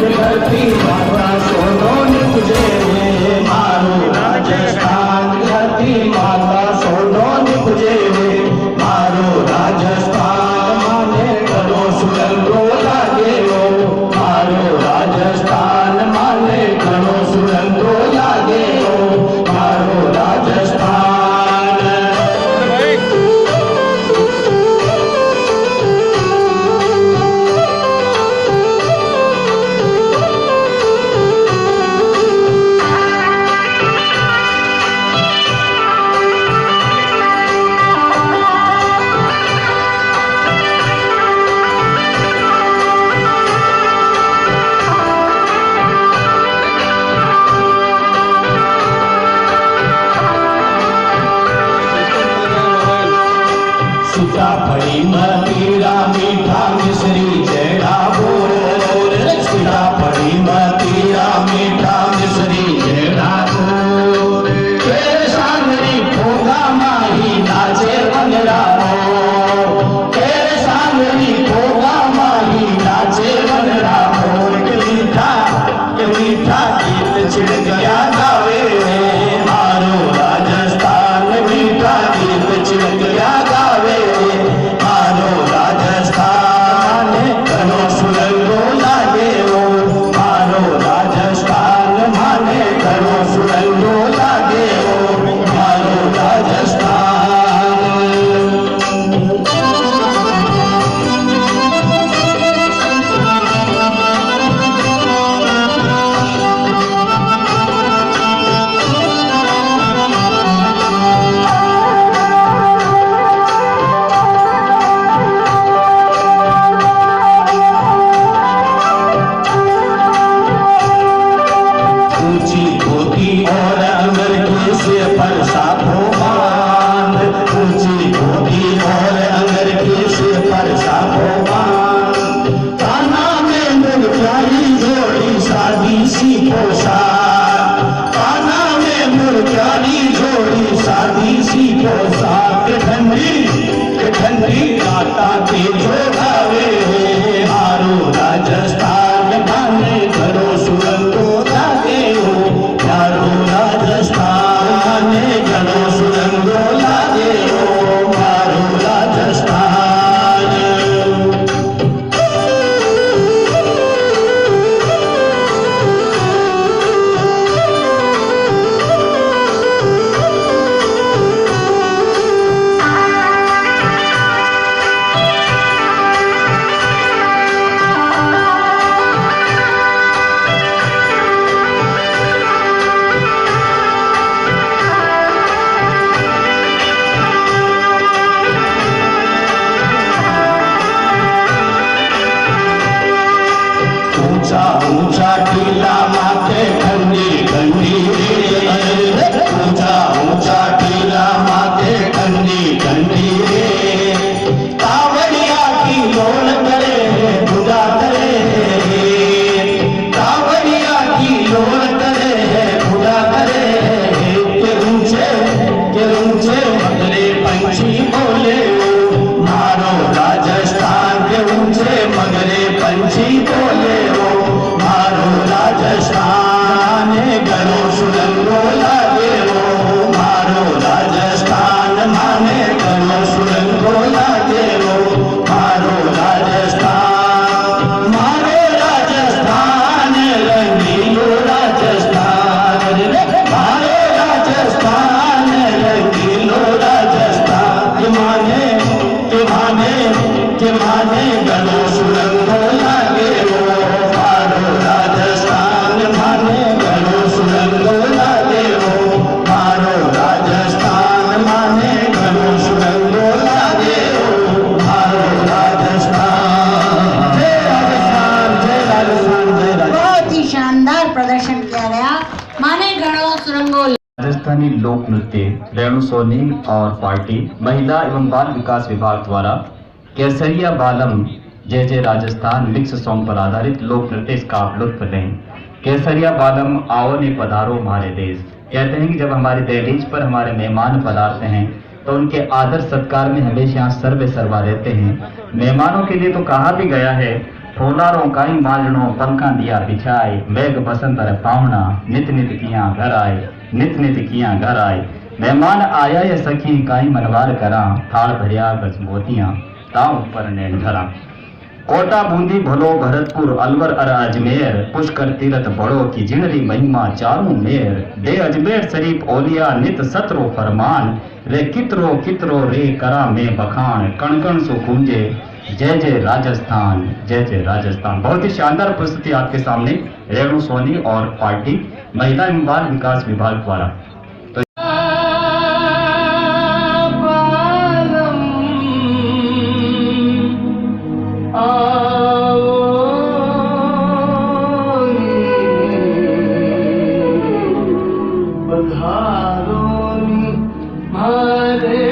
धरती माता सोनो निपजे मारो राजस्थान, धरती माता सोनो निपजे मारो सीताफड़ी मतीरा मीठा मिश्री जेड़ा बोल सीताफड़ी मतीरा मीठा मिश्री जेड़ा बोल केर सांगरी भोगा माही नाचे वनरा केर सांगरी भोगा माही नाचे वनरा मोर के मीठा गीत छिड़ गया गावे मारो राजस्थान मीठा गीत छिड़ गया गावे मारो राजस्थान घणो सुरंगो लागे ओ मारो राजस्थान माने घणो सुरंगो लागे ओ मारो राजस्थान ऊंची धोती और अंगर के से परसा भोपान ऊंची धोती और अंगर के से परसा भोपान काना में मुर्गियारी जोड़ी शादी सी पोशाक काना में मुर्गियारी जोड़ी शादी सी पोशाक ठंडी काटा के जो गावे मारो राजस्थान माने घरो सुरंगो लागे हो मारो राजस्थान घरो सुरंगो लागे हो मारो राजस्थान ऊंचा ऊंचा टीला माथे ठंडी रे ऊंचा ऊंचा टीला माथे ठंडी रे कावड़िया की लोल करे बुदा करे कावड़िया की लोल करे बुदा करे के ऊंचे मगरे पंछी बोले मारो राजस्थान के ऊंचे मगरे पंछी बोले मारो राजस्थान घरो सुरंगो लागे हो मारो राजस्थान माने घरो सुरंगो लागे हो मारो राजस्थान रंगीलो राजस्थान मारो राजस्थान रंगीलो राजस्थान के माने घरो सुरंगो लागे हो मारो राजस्थान माने घरो सुरंगो लागे हो मारो राजस्थान माने घरो सुरंगो लागे हो मारो राजस्थान जय राजस्थान जय राजस्थान जय राजस्थान। बहुत ही शानदार प्रदर्शन किया गया। माने गणों सुरंगो। राजस्थानी लोक नृत्य रेणु सोनी और पार्टी महिला एवं बाल विकास विभाग द्वारा केसरिया बालम जय जय राजस्थान मिक्स सॉन्ग पर आधारित लोक नृत्य इसका आप लुत्फ लें। केसरिया बालम आओ ने पधारो हमारे देश। कहते हैं कि जब हमारे दहलीज पर हमारे मेहमान पधारते हैं तो उनके आदर सत्कार में हमेशा यहाँ सर्वे सर्वा रहते हैं। मेहमानों के लिए तो कहा भी गया है फूलारों काई मालनो पलका दिया बिछाए मेघ बसंत अरे पावना नित नित किया घर आए नित नित किया घर आए। मेहमान आया या सखी काई मनवार करा थाल भरिया गज मोतियां ता ऊपर नैन धरा। कोटा बूंदी भलो भरतपुर अलवर अर अजमेर पुष्कर तीरथ बड़ो की जिनरी महिमा चारों मेर दे अजमेर शरीफ ओलिया नित सतरो फरमान रे कितरो रे करा में बखान कण कण सो गूंजे जय जय राजस्थान जय जय राजस्थान। बहुत ही शानदार प्रस्तुति आपके सामने रेणु सोनी और पार्टी महिला एवं बाल विकास विभाग द्वारा। मारे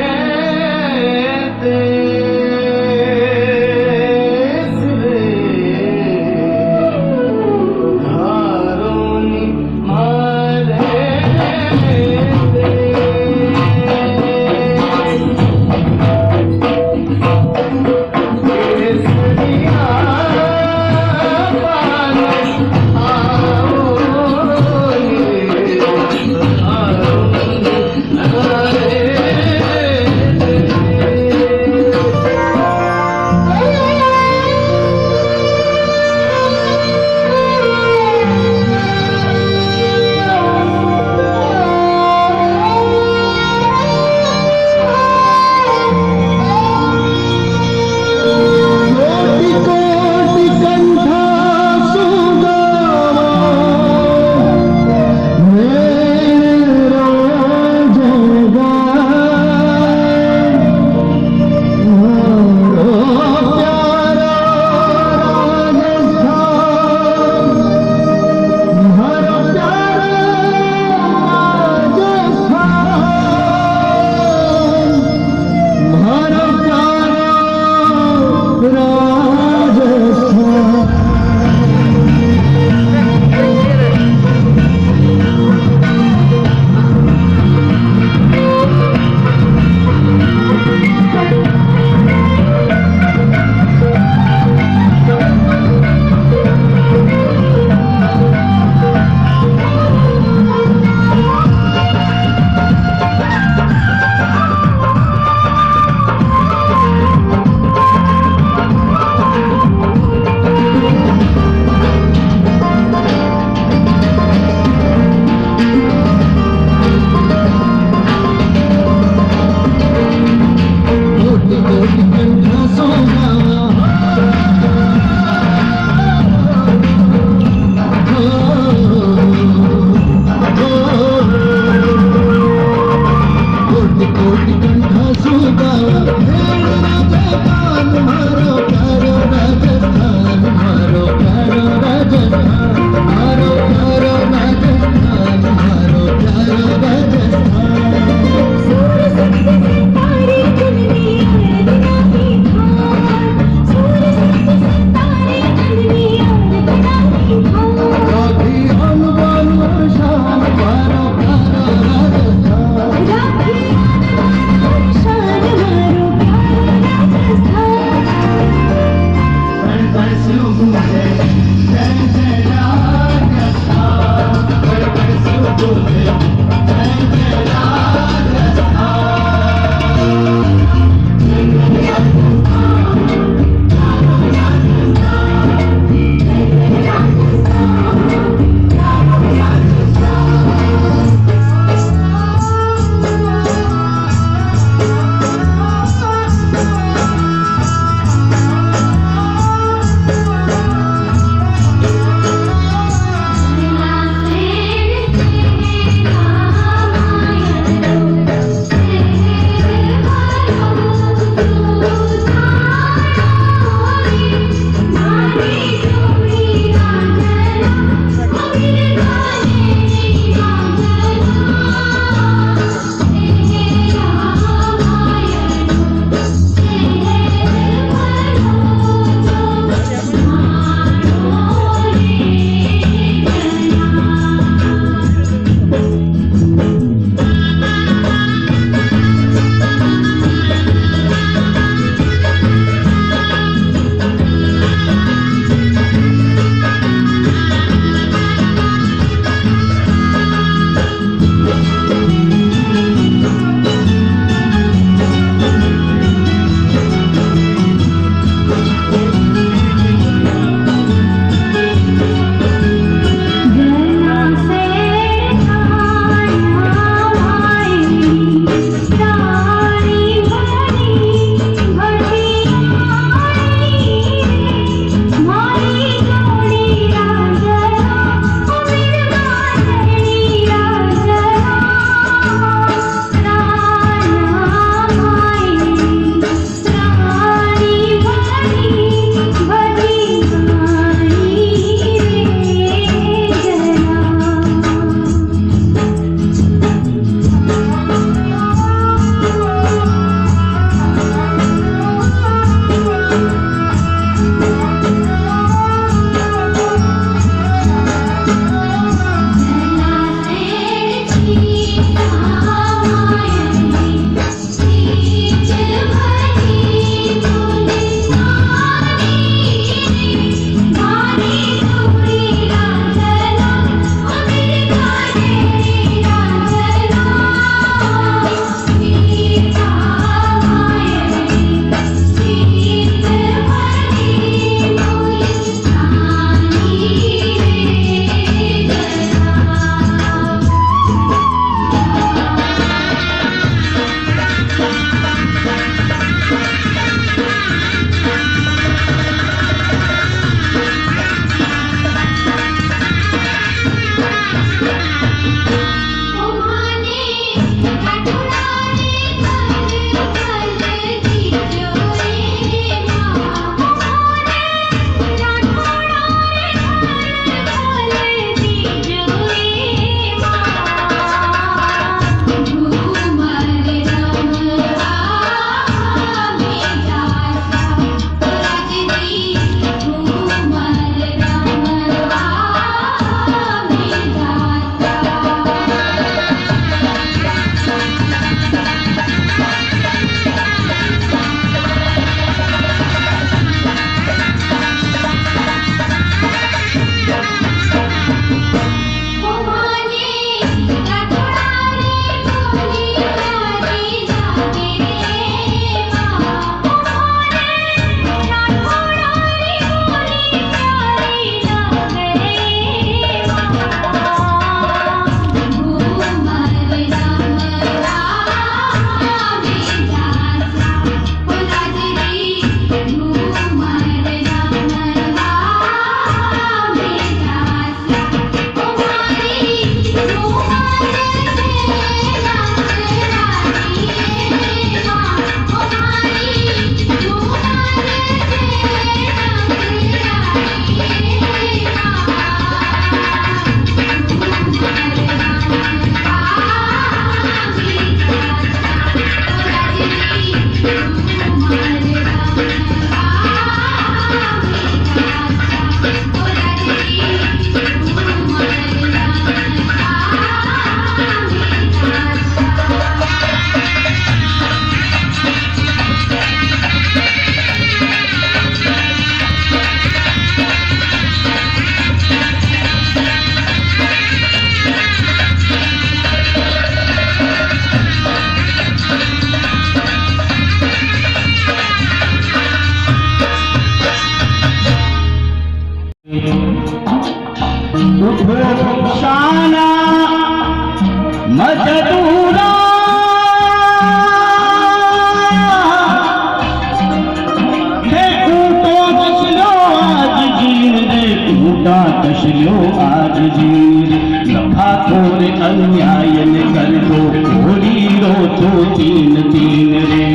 अन्यायन कर दो घोड़ी रो तो तीन तीन रे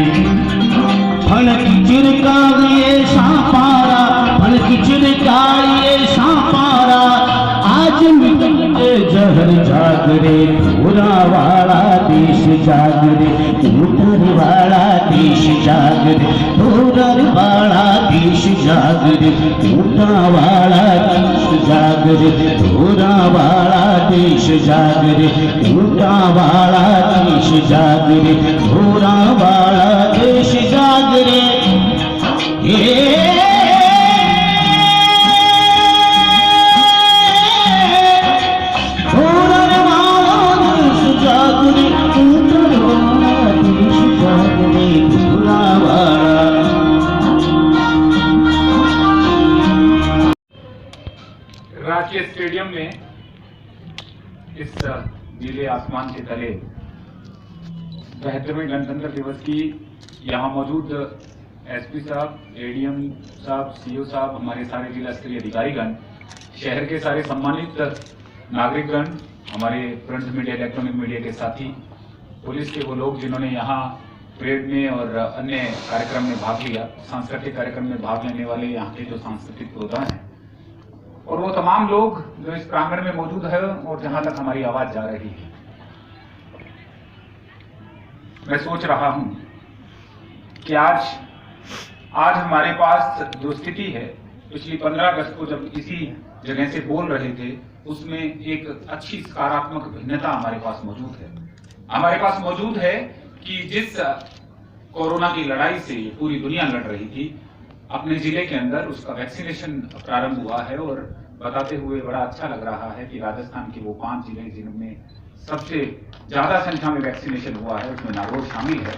फणक चिरकाए सापारा फणक चिरकाए सापारा आज मिटते जहर जागरे पूरा वाला देश जागरे उधर वाला देश जागरे उधर वाला देश जागरे पूरा वाला देश जागरे पूरा वाला देश जागरे पूरा वाला देश जागरे पूरा वाला देश जागरे रांची स्टेडियम में इस नीले आसमान के तले 72वें गणतंत्र दिवस की यहाँ मौजूद एसपी साहब, एडीएम साहब, सीओ साहब, हमारे सारे जिला स्तरीय अधिकारीगण, शहर के सारे सम्मानित नागरिकगण, हमारे प्रिंट मीडिया, इलेक्ट्रॉनिक मीडिया के साथी, पुलिस के वो लोग जिन्होंने यहाँ परेड में और अन्य कार्यक्रम में भाग लिया, सांस्कृतिक कार्यक्रम में भाग लेने वाले यहाँ के जो सांस्कृतिक प्रोग्राम हैं, और वो तमाम लोग जो इस प्रांगण में मौजूद है और जहां तक हमारी आवाज जा रही है। मैं सोच रहा हूं कि आज हमारे पास जो स्थिति है, पिछली 15 अगस्त को जब इसी जगह से बोल रहे थे, उसमें एक अच्छी सकारात्मक भिन्नता हमारे पास मौजूद है। हमारे पास मौजूद है कि जिस कोरोना की लड़ाई से पूरी दुनिया लड़ रही थी, अपने जिले के अंदर उसका वैक्सीनेशन प्रारंभ हुआ है और बताते हुए बड़ा अच्छा लग रहा है कि राजस्थान के वो 5 जिले जिनमें सबसे ज्यादा संख्या में वैक्सीनेशन हुआ है, उसमें नागौर शामिल है।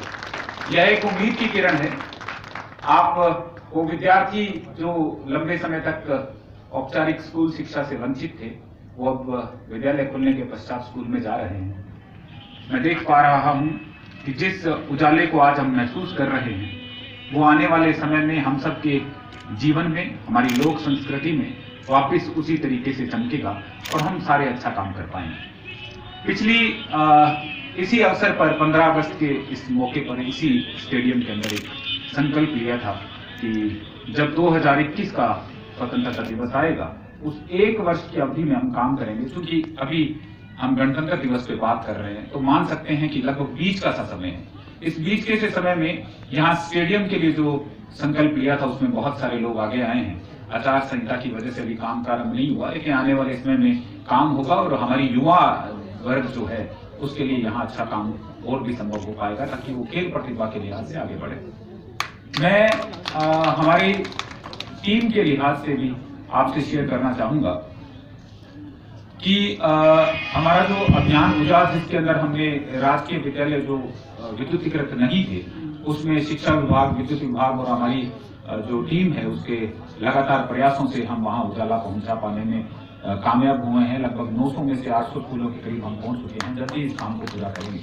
यह एक उम्मीद की किरण है। आप वो विद्यार्थी जो लंबे समय तक औपचारिक स्कूल शिक्षा से वंचित थे, वो अब विद्यालय खुलने के पश्चात स्कूल में जा रहे हैं। मैं देख पा रहा हूं कि जिस उजाले को आज हम महसूस कर रहे हैं, वो आने वाले समय में हम सबके जीवन में, हमारी लोक संस्कृति में वापस उसी तरीके से चमकेगा और हम सारे अच्छा काम कर पाएंगे। इसी अवसर पर 15 अगस्त के इस मौके पर इसी स्टेडियम के अंदर एक संकल्प लिया था कि जब 2021 का स्वतंत्रता दिवस आएगा, उस 1 वर्ष की अवधि में हम काम करेंगे। क्योंकि अभी हम गणतंत्र दिवस पे बात कर रहे हैं, तो मान सकते हैं कि लगभग बीच का सा समय है। इस बीच के से समय में यहाँ स्टेडियम के लिए जो संकल्प लिया था, उसमें बहुत सारे लोग आगे आए हैं। आचार संहिता की वजह से अभी काम प्रारंभ नहीं हुआ, लेकिन आने वाले समय में काम होगा और हमारी युवा वर्ग जो है उसके लिए यहाँ अच्छा काम और भी संभव हो पाएगा, ताकि वो खेल प्रतिभा के लिहाज से आगे बढ़े। मैं हमारी टीम के लिहाज से भी आपसे शेयर करना चाहूंगा कि हमारा जो अभियान उजास, जिसके अंदर हमने राजकीय विद्यालय जो विद्युतीकृत नहीं थे, उसमें शिक्षा विभाग, विद्युत विभाग और हमारी जो टीम है उसके लगातार प्रयासों से हम वहां उजाला पहुंचा पाने में कामयाब हुए हैं। लगभग 900 में से 800 स्कूलों के करीब हम पहुंच चुके हैं। जल्दी इस काम को पूरा करेंगे।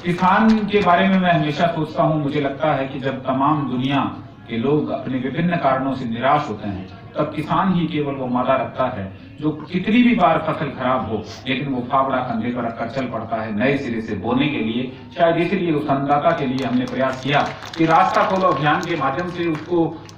किसान के बारे में मैं हमेशा सोचता हूं, मुझे लगता है कि जब तमाम दुनिया के लोग अपने विभिन्न कारणों से निराश होते हैं, तब किसान ही केवल वो मादा रखता है जो कितनी भी बार फसल खराब हो, लेकिन वो फावड़ा कंधे पर रखकर चल पड़ता है नए सिरे से बोने के लिए। शायद इसीलिए उस अन्नदाता के लिए हमने प्रयास किया कि रास्ता खोलो अभियान के माध्यम से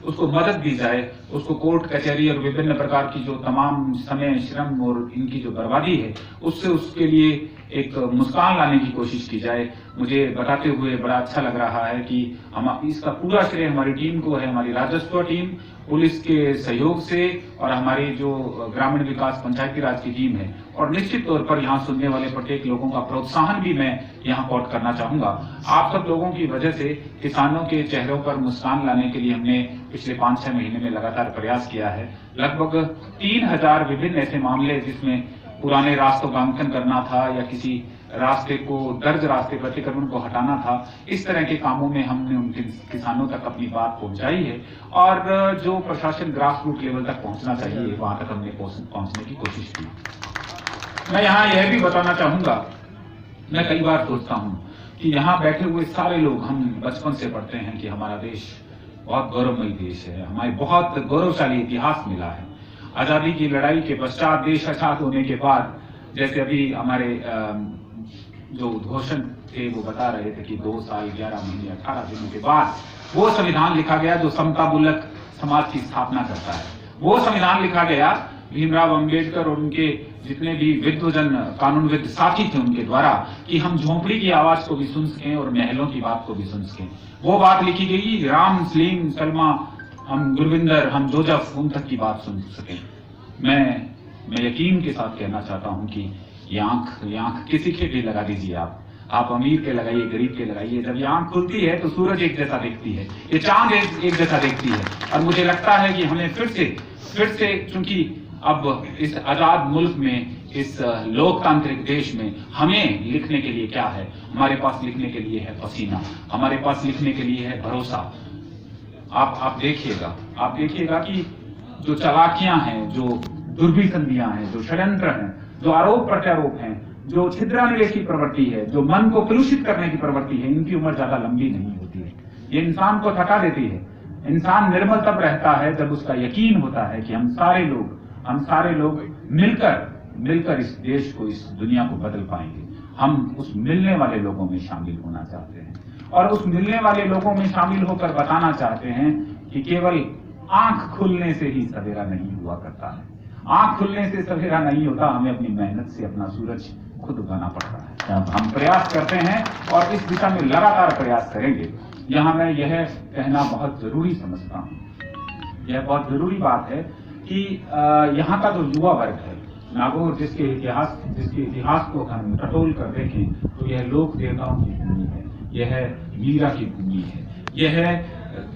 उसको मदद दी जाए, उसको कोर्ट कचहरी और विभिन्न प्रकार की जो तमाम समय, श्रम और इनकी जो बर्बादी है, उससे उसके लिए एक मुस्कान लाने की कोशिश की जाए। मुझे बताते हुए बड़ा अच्छा लग रहा है कि हम इसका पूरा श्रेय हमारी टीम को है, हमारी राजस्व टीम, पुलिस के सहयोग से, और हमारी जो ग्रामीण विकास पंचायती राज की टीम है, और निश्चित तौर पर यहाँ सुनने वाले प्रत्येक लोगों का प्रोत्साहन भी मैं यहाँ कोट करना चाहूंगा। आप सब लोगों की वजह से किसानों के चेहरों पर मुस्कान लाने के लिए हमने पिछले 5-6 महीने में लगातार प्रयास किया है। लगभग 3000 विभिन्न ऐसे मामले जिसमें पुराने रास्तों का अंकन करना था या किसी रास्ते को, दर्ज रास्ते पर अतिक्रमण को हटाना था, इस तरह के कामों में हमने उनके किसानों तक अपनी बात पहुंचाई है, और जो प्रशासन ग्रास रूट लेवल तक पहुंचना चाहिए वहां तक हमने पहुंचने की कोशिश की। मैं यहाँ यह भी बताना चाहूंगा, मैं कई बार सोचता हूँ कि यहाँ बैठे हुए सारे लोग, हम बचपन से पढ़ते हैं कि हमारा देश बहुत गौरवमयी देश है, हमें बहुत गौरवशाली इतिहास मिला है। आजादी की लड़ाई के पश्चात, देश आजाद होने के बाद जैसे अभी हमारे जो उद्घोषण थे वो बता रहे थे कि 2 साल 11 महीने 18 दिनों के बाद वो संविधान लिखा गया जो समता मूलक समाज की स्थापना करता है। वो संविधान लिखा गया भीमराव अंबेडकर और उनके जितने भी विद्वजन कानूनविद साथी थे उनके द्वारा, कि हम झोंपड़ी की आवाज को भी सुन सकें और महलों की बात को भी सुन सकें। वो बात लिखी गई, राम, सलीम, सलमा, हम गुरविंदर, हम जोजफ, उन तक की बात सुन सकें। मैं यकीन के साथ कहना चाहता हूं कि ये आंख किसी के भी लगा दीजिए, आप अमीर के लगाइए, गरीब के लगाइए, जब ये आंख खुलती है तो सूरज एक जैसा दिखती है, ये चांद एक जैसा दिखती है। और मुझे लगता है कि हमें फिर से चूंकि अब इस आजाद मुल्क में, इस लोकतांत्रिक देश में हमें लिखने के लिए क्या है? हमारे पास लिखने के लिए है पसीना, हमारे पास लिखने के लिए है भरोसा। आप देखिएगा कि जो चालाकियां हैं, जो दुर्भिसंधियां हैं, जो षड्यंत्र हैं, जो आरोप प्रत्यारोप हैं, जो छिद्रानिवेश की प्रवृत्ति है, जो मन को कलुषित करने की प्रवृत्ति है, इनकी उम्र ज्यादा लंबी नहीं होती है। ये इंसान को थका देती है। इंसान निर्मल तब रहता है जब उसका यकीन होता है कि हम सारे लोग मिलकर इस देश को, इस दुनिया को बदल पाएंगे। हम उस मिलने वाले लोगों में शामिल होना चाहते हैं और उस मिलने वाले लोगों में शामिल होकर बताना चाहते हैं कि केवल आंख खुलने से ही सवेरा नहीं हुआ करता है। आंख खुलने से सवेरा नहीं होता, हमें अपनी मेहनत से अपना सूरज खुद उगाना पड़ता है। हम प्रयास करते हैं और इस दिशा में लगातार प्रयास करेंगे। यहाँ मैं यह कहना बहुत जरूरी समझता हूँ, यह बहुत जरूरी बात है कि यहाँ का जो युवा वर्ग है, नागौर जिसके इतिहास को हम टटोल कर देखें तो यह लोक देवताओं की भूमि है, यह मीरा की भूमि है, यह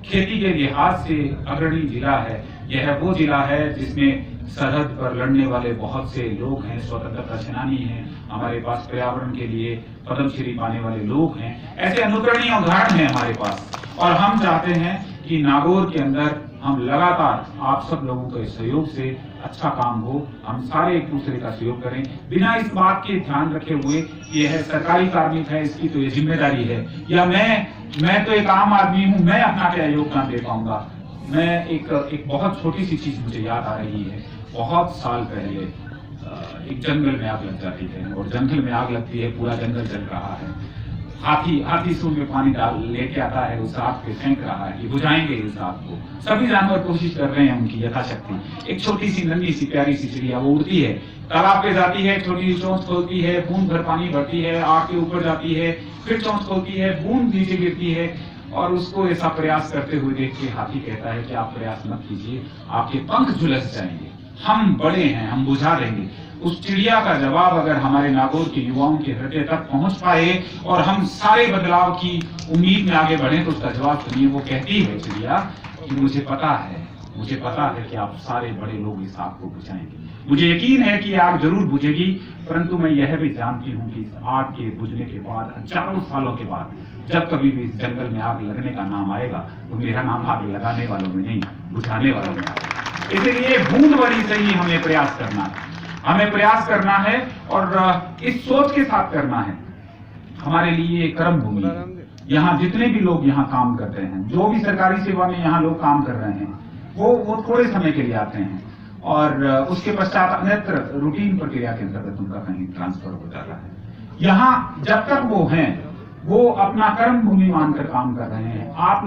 खेती के लिहाज से अग्रणी जिला है, यह वो जिला है जिसमें सरहद पर लड़ने वाले बहुत से लोग हैं, स्वतंत्रता सेनानी हैं, हमारे पास पर्यावरण के लिए पद्मश्री पाने वाले लोग हैं। ऐसे अनुकरणीय उदाहरण हैं हमारे पास और हम चाहते हैं कि नागौर के अंदर हम लगातार आप सब लोगों के सहयोग से अच्छा काम हो, हम सारे एक दूसरे का सहयोग करें, बिना इस बात के ध्यान रखे हुए कि यह सरकारी कार्मिक है, इसकी तो ये जिम्मेदारी है, या मैं तो एक आम आदमी हूं, मैं अपना क्या योगदान दे पाऊंगा। मैं एक बहुत छोटी सी चीज मुझे याद आ रही है। बहुत साल पहले एक जंगल में आग लग जाती है और जंगल में आग लगती है, पूरा जंगल जल रहा है, हाथी सूंड में पानी डाल लेके आता है, उस आग पे फेंक रहा है कि बुझाएंगे इस आग को। सभी जानवर कोशिश कर रहे हैं उनकी यथाशक्ति। एक छोटी सी नन्ही सी प्यारी सी चिड़िया वो उड़ती है, तालाब पे जाती है, छोटी सी चोंच खोलती है, बूंद भर पानी भरती है, आग के ऊपर जाती है, फिर चोंच खोलती है, बूंद नीचे गिरती है और उसको ऐसा प्रयास करते हुए देख के हाथी कहता है कि आप प्रयास मत कीजिए, आपके पंख झुलस जाएंगे, हम बड़े हैं, हम बुझा देंगे। उस चिड़िया का जवाब अगर हमारे नागौर के युवाओं के हृदय तक पहुंच पाए और हम सारे बदलाव की उम्मीद में आगे बढ़े तो उसका जवाब सुनिए। वो कहती है चिड़िया कि मुझे पता है कि आप सारे बड़े लोग इस आग को बुझाएंगे, मुझे यकीन है कि आग जरूर बुझेगी, परंतु मैं यह भी जानती हूँ कि इस आग के बुझने के बाद, हजारों सालों के बाद, जब कभी भी इस जंगल में आग लगने का नाम आएगा तो मेरा नाम आग लगाने वालों में नहीं, बुझाने वालों में आएगा। इसलिए बूंदवरी से ही हमें प्रयास करना है और इस सोच के साथ करना है। हमारे लिए कर्म भूमि है, यहाँ जितने भी लोग यहाँ काम करते हैं, जो भी सरकारी सेवा में यहाँ लोग काम कर रहे हैं, वो थोड़े समय के लिए आते हैं और उसके पश्चात अन्यत्र रूटीन प्रक्रिया के अंतर्गत उनका कहीं ट्रांसफर हो जाता है। यहाँ जब तक वो हैं, वो अपना कर्म भूमि मानकर काम कर रहे हैं। आप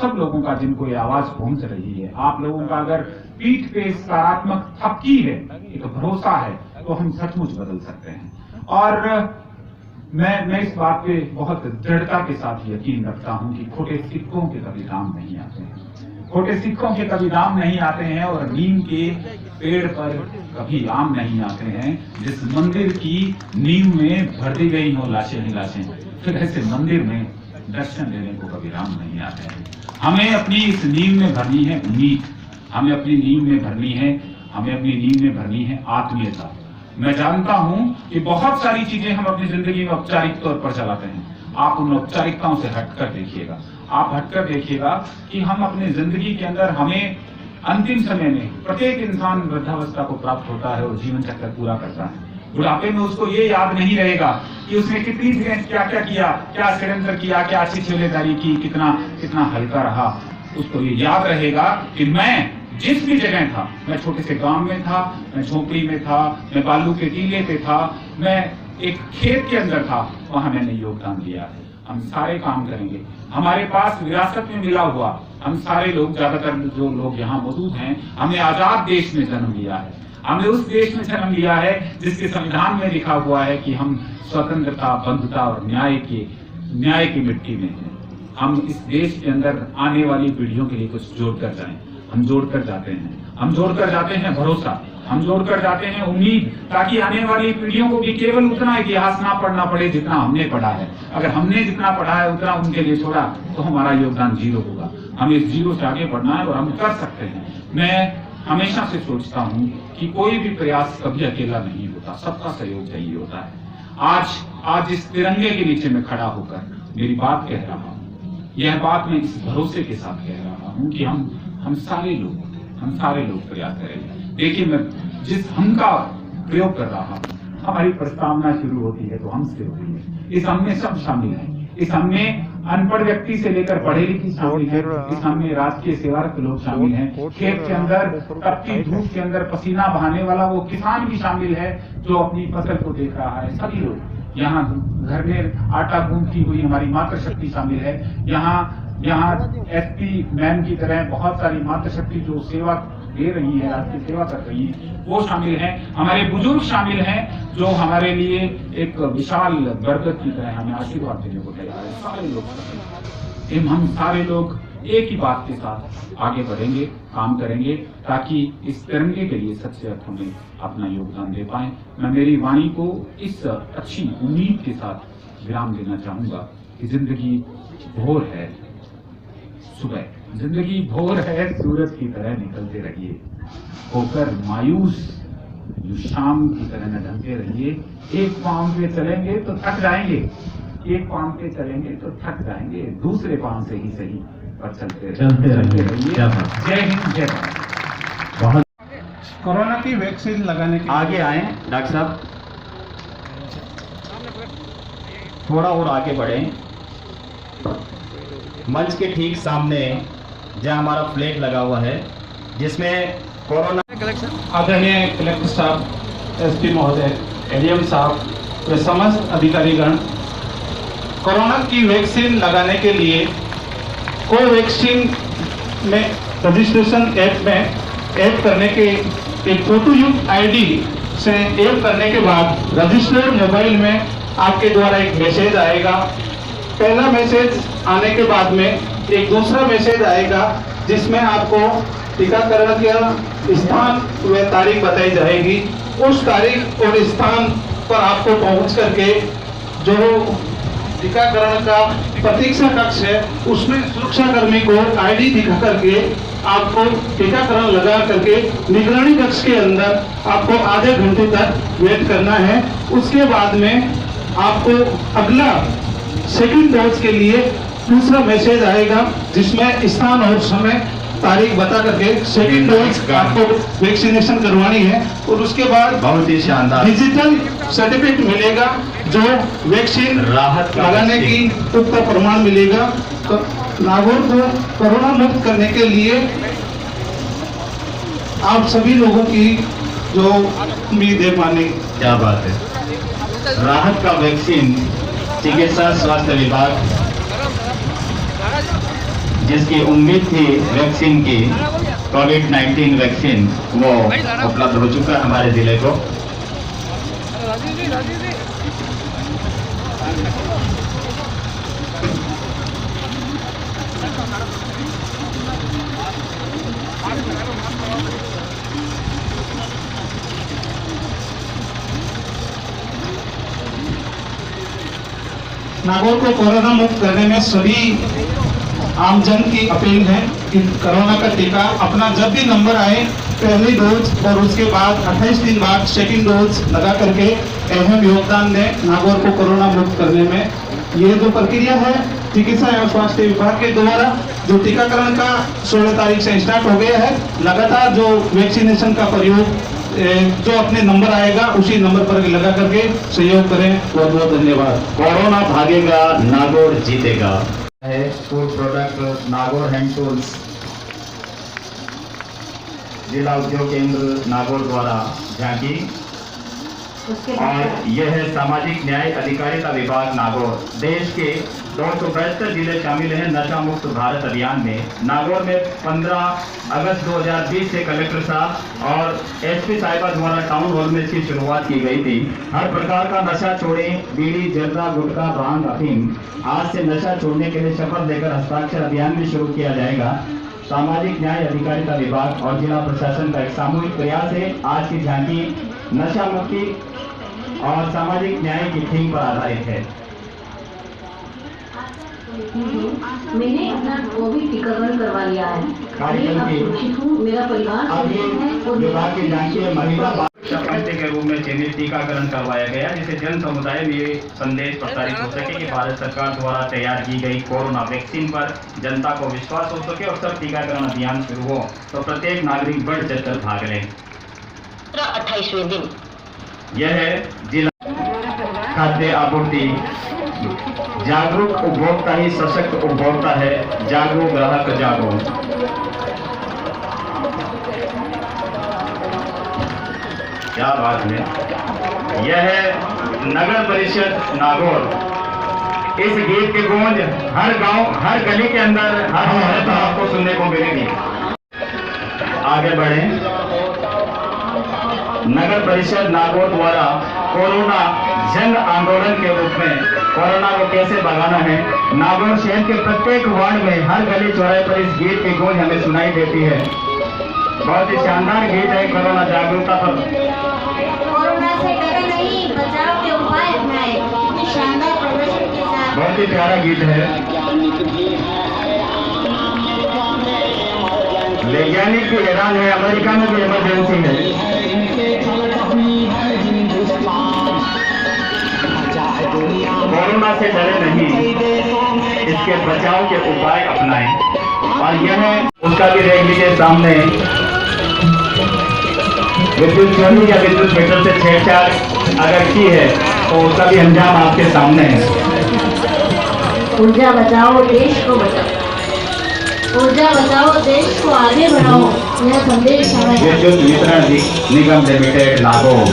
सब लोगों का जिनको ये आवाज पहुंच रही है, आप लोगों का अगर पीठ पे सकारात्मक थपकी है, एक भरोसा है, तो हम सचमुच बदल सकते हैं। और मैं इस बात पे बहुत दृढ़ता के साथ यकीन रखता हूं कि खोटे सिक्कों के कभी दाम नहीं आते हैं, खोटे सिक्कों के कभी दाम नहीं आते हैं और नीम के पेड़ पर कभी आम नहीं आते हैं। जिस मंदिर की नींव में भर दी गई हो लाशें ही लाशें, फिर ऐसे मंदिर में दर्शन देने को कभी राम नहीं आते हैं। हमें अपनी इस नींव में भरनी है उम्मीद, हमें अपनी नींव में भरनी है आत्मीयता। मैं जानता हूं कि बहुत सारी चीजें हम अपनी जिंदगी में औपचारिक तौर पर चलाते हैं, आप उन औपचारिकताओं से हटकर देखिएगा, आप हटकर देखिएगा कि हम अपनी जिंदगी के अंदर, हमें अंतिम समय में प्रत्येक इंसान वृद्धावस्था को प्राप्त होता है और जीवन चक्र पूरा करता है। बुढ़ापे में उसको ये याद नहीं रहेगा कि उसने कितनी क्या क्या किया, क्या षड्यंत्र किया, क्या अच्छी ठेकेदारी की, कितना हल्का रहा। उसको ये याद रहेगा कि जिस भी जगह था, मैं छोटे से गांव में था, मैं झोपड़ी में था, मैं बालू के टीले पे था, मैं एक खेत के अंदर था, वहां मैंने योगदान दिया है। हम सारे काम करेंगे, हमारे पास विरासत में मिला हुआ, हम सारे लोग, ज्यादातर जो लोग यहाँ मौजूद हैं, हमने आजाद देश में जन्म लिया है। हमने उस देश में जन्म लिया है जिसके संविधान में लिखा हुआ है कि हम स्वतंत्रता, बंधुता और न्याय की मिट्टी में हैं। हम इस देश के अंदर आने वाली पीढ़ियों के लिए कुछ जोड़ कर जाएं। हम जोड़कर जाते हैं, हम जोड़कर जाते हैं भरोसा, हम जोड़कर जाते हैं उम्मीद, ताकि आने वाली पीढ़ियों को भी केवल उतना इतिहास ना पढ़ना पड़े जितना हमने पढ़ा है। अगर हमने जितना पढ़ा है उतना उनके लिए छोड़ा तो हमारा योगदान जीरो होगा। हमें इस जीरो से आगे बढ़ना है और हम कर सकते हैं। मैं हमेशा से सोचता हूँ कि कोई भी प्रयास कभी अकेला नहीं होता, सबका सहयोग चाहिए होता है। आज इस तिरंगे के नीचे मैं खड़ा होकर मेरी बात कह रहा हूँ। यह बात मैं इस भरोसे के साथ कह रहा हूँ कि हम सारे लोग प्रयास करेंगे। देखिए, मैं जिस हम का प्रयोग कर रहा हूँ, हमारी प्रस्तावना शुरू होती है तो हमसे होती है। इस हम में सब शामिल हैं। इस हम में अनपढ़ व्यक्ति से लेकर पढ़े लिखे शामिल हैं। इस हम में राजकीय सेवारत लोग शामिल हैं। खेत के अंदर तपती धूप के अंदर पसीना बहाने वाला वो किसान भी शामिल है जो अपनी फसल को देख रहा है। सभी लोग यहाँ घर में आटा गूंथती हुई हमारी मातृशक्ति शामिल है। यहाँ एसपी मैम की तरह बहुत सारी मातृशक्ति जो सेवा दे रही है, राष्ट्रीय सेवा कर रही है, वो शामिल हैं। हमारे बुजुर्ग शामिल हैं जो हमारे लिए एक विशाल बरकत की तरह हमें आशीर्वाद देने को तैयार है। सारे लोग शामिल हैं। हम सारे लोग एक ही बात के साथ आगे बढ़ेंगे, काम करेंगे, ताकि इस तिरंगे के लिए सच्चे अर्थों में अपना योगदान दे पाए। मैं मेरी वाणी को इस अच्छी उम्मीद के साथ विराम देना चाहूंगा कि जिंदगी भोर है, सुबह जिंदगी भोर है, सूरज की तरह निकलते रहिए। होकर मायूस जो शाम की तरह न ढलते रहिए। एक पांव पे चलेंगे तो थक जाएंगे, एक पांव पे चलेंगे तो थक जाएंगे, दूसरे पांव से ही सही पर चलते रहिए। जय हिंद, जय भारत। बहुत कोरोना की वैक्सीन लगाने के आगे आए डॉक्टर साहब, थोड़ा और आगे बढ़ें। मंच के ठीक सामने जहाँ हमारा फ्लैग लगा हुआ है जिसमें कोरोना आदरणीय कलेक्टर साहब, एसपी महोदय, एडीएम साहब व समस्त अधिकारीगण, कोरोना की वैक्सीन लगाने के लिए कोवैक्सीन में रजिस्ट्रेशन ऐप में ऐड करने के एक फोटो युक्त आईडी से ऐड करने के बाद रजिस्टर्ड मोबाइल में आपके द्वारा एक मैसेज आएगा। पहला मैसेज आने के बाद में एक दूसरा मैसेज आएगा जिसमें आपको टीकाकरण का स्थान व तारीख बताई जाएगी। उस तारीख और स्थान पर आपको पहुंच करके जो टीकाकरण का प्रतीक्षा कक्ष है उसमें सुरक्षा कर्मी को आईडी दिखा करके आपको टीकाकरण लगा करके निगरानी कक्ष के अंदर आपको आधे घंटे तक वेट करना है। उसके बाद में आपको अगला सेकंड डोज के लिए दूसरा मैसेज आएगा जिसमें स्थान और समय तारीख बता करके सेकंड डोज आपको वैक्सीनेशन करवानी है। और उसके बाद बहुत ही शानदार डिजिटल सर्टिफिकेट मिलेगा जो वैक्सीन राहत लगाने की पुख्ता प्रमाण मिलेगा। तो नागौर को कोरोना मुक्त करने के लिए आप सभी लोगों की जो उम्मीद है माने। क्या बात है। राहत का वैक्सीन चिकित्सा स्वास्थ्य विभाग जिसकी उम्मीद थी वैक्सीन की, कोविड-19 वैक्सीन, वो उपलब्ध हो चुका है हमारे जिले को। नागौर को कोरोना मुक्त करने में सभी आमजन की अपील है कि कोरोना का टीका अपना जब भी नंबर आए पहली डोज और उसके बाद 28 दिन बाद सेकंड डोज लगा करके अहम योगदान दें नागौर को कोरोना मुक्त करने में। ये जो प्रक्रिया है चिकित्सा एवं स्वास्थ्य विभाग के द्वारा जो टीकाकरण का 16 तारीख से स्टार्ट हो गया है, लगातार जो वैक्सीनेशन का प्रयोग जो अपने नंबर आएगा उसी नंबर पर लगा करके सहयोग करें। बहुत बहुत धन्यवाद। कोरोना भागेगा, नागौर जीतेगा। है food product Nagaur hand tools जिला उद्योग केंद्र नागौर द्वारा झांकी। और यह है सामाजिक न्याय अधिकारिता विभाग नागौर। देश के 272 जिले शामिल हैं नशा मुक्त भारत अभियान में। नागौर में 15 अगस्त 2020 से कलेक्टर साहब और एसपी साहिबा द्वारा टाउन हॉल में इसकी शुरुआत की गई थी। हर प्रकार का नशा छोड़ें, बीड़ी, जर्दा, गुटखा, भांग, अफीम। आज से नशा छोड़ने के लिए शपथ लेकर हस्ताक्षर अभियान भी शुरू किया जाएगा। सामाजिक न्याय अधिकारिता विभाग और जिला प्रशासन का एक सामूहिक प्रयास है। आज की झांकी नशा मुक्ति और सामाजिक न्याय की थीम पर आधारित है। मैंने अपना कोविड टीकाकरण करवा लिया है। कार्यक्रम की मेरा परिवार विभाग की झांकी है। महिला के रूप में चिन्हित टीकाकरण करवाया गया, जिससे जन समुदाय में ये संदेश प्रसारित हो सके कि भारत सरकार द्वारा तैयार की गई कोरोना वैक्सीन पर जनता को विश्वास हो सके और सब टीकाकरण अभियान शुरू हो तो प्रत्येक नागरिक बढ़ चढ़कर भाग ले। 28वें दिन यह है जिला खाद्य आपूर्ति। जागरूक उपभोक्ता ही सशक्त उपभोक्ता है। जागरूक ग्राहक जागो। क्या बात है। यह है नगर परिषद नागौर। इस गीत की गूंज हर गांव, हर गली के अंदर, हर शहर में आपको सुनने को मिलेगी। आगे बढ़े। नगर परिषद नागौर द्वारा कोरोना जन आंदोलन के रूप में कोरोना को कैसे भगाना है, नागौर शहर के प्रत्येक वार्ड में, हर गली चौराहे पर इस गीत की गूंज हमें सुनाई देती है। बहुत ही शानदार गीत है कोरोना जागरूकता पर। कोरोना से डरे नहीं, बचाव के उपाय अपनाएं। इतनी शानदार प्रदर्शन के साथ बहुत ही प्यारा गीत है। वैज्ञानिक भी हैरान है, अमेरिका में भी इमरजेंसी है। कोरोना से डरे नहीं, इसके बचाव के उपाय अपनाएं। और यह उसका भी देख लीजिए सामने। विद्युत चोरी या विद्युत मीटर से छेड़छाड़ अगर की है तो उसका भी अंजाम आपके सामने है। ऊर्जा बचाओ, देश को बचाओ। ऊर्जा बचाओ, देश को आगे बढ़ाओ। यह संदेश हमें विद्युत वितरण निगम लिमिटेड नागौर।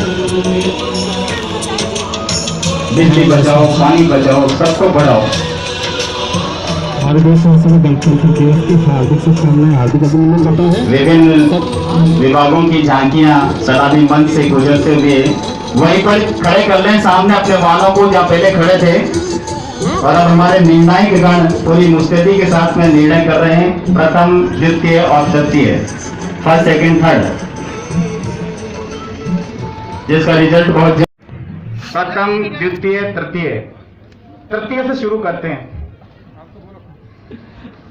बिजली बचाओ, पानी बचाओ, सबको बढ़ाओ। भारत शासन गणतंत्र दिवस की हार्दिक शुभकामनाएं, हार्दिक अभिनंदन करता हूं। विभिन्न विभागों की झांकियां शराबी मंच से गुजरते हुए वहीं पर खड़े कर लें सामने अपने वाहनों को जहाँ पहले खड़े थे। और अब हमारे निर्णायक गण पूरी मुस्तैदी के साथ में निर्णय कर रहे हैं। प्रथम, द्वितीय और तृतीय, फर्स्ट, सेकंड, थर्ड, जिसका रिजल्ट बहुत प्रथम, द्वितीय, तृतीय। तृतीय से शुरू करते हैं।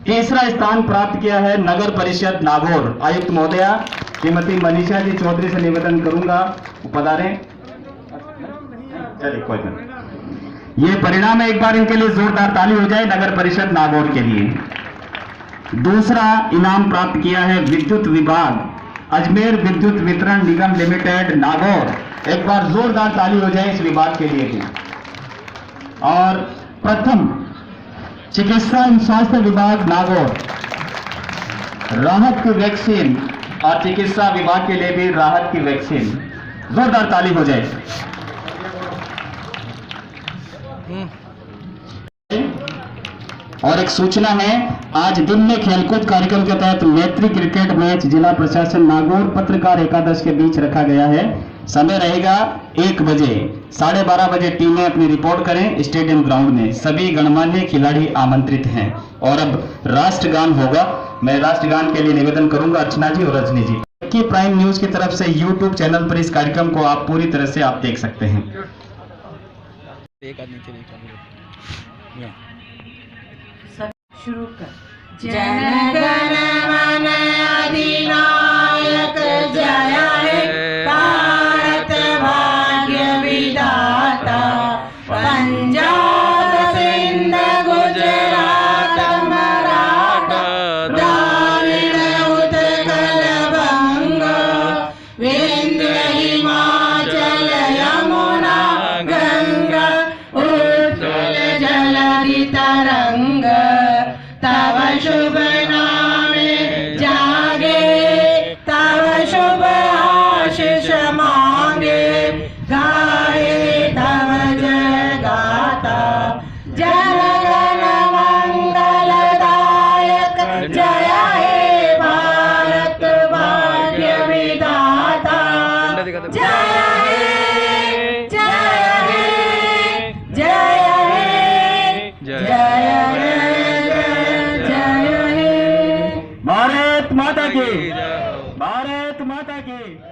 तीसरा स्थान प्राप्त किया है नगर परिषद नागौर। आयुक्त महोदया श्रीमती मनीषा जी चौधरी से निवेदन करूंगा पधारें। चलिए कोई नहीं, ये परिणाम है, एक बार इनके लिए जोरदार ताली हो जाए नगर परिषद नागौर के लिए। दूसरा इनाम प्राप्त किया है विद्युत विभाग, अजमेर विद्युत वितरण निगम लिमिटेड नागौर। एक बार जोरदार ताली हो जाए इस विभाग के लिए भी। और प्रथम चिकित्सा एवं स्वास्थ्य विभाग नागौर, राहत की वैक्सीन और चिकित्सा विभाग के लिए भी राहत की वैक्सीन। जोरदार ताली हो जाए। और एक सूचना है, आज दिन में खेलकूद कार्यक्रम के तहत मैत्री क्रिकेट मैच जिला प्रशासन नागौर पत्रकार एकादश के बीच रखा गया है। समय रहेगा 1 बजे। 12:30 बजे टीमें अपनी रिपोर्ट करें स्टेडियम ग्राउंड में। सभी गणमान्य खिलाड़ी आमंत्रित हैं। और अब राष्ट्रगान होगा। मैं राष्ट्रगान के लिए निवेदन करूंगा अर्चना जी और रजनी जी की। प्राइम न्यूज की तरफ से यूट्यूब चैनल पर इस कार्यक्रम को आप पूरी तरह से आप देख सकते हैं। शुरू कर। जन गण मन अधिनायक जय हे भारत भाग्य विधाता। पंजाब सिंध गुजरात मराठा द्राविड़ उत्कल बंग विंध्य हिमाचल यमुना गंगा उत्कल जलधि तरंग। तव शुभ नामे जागे, तव माता की, भारत माता की।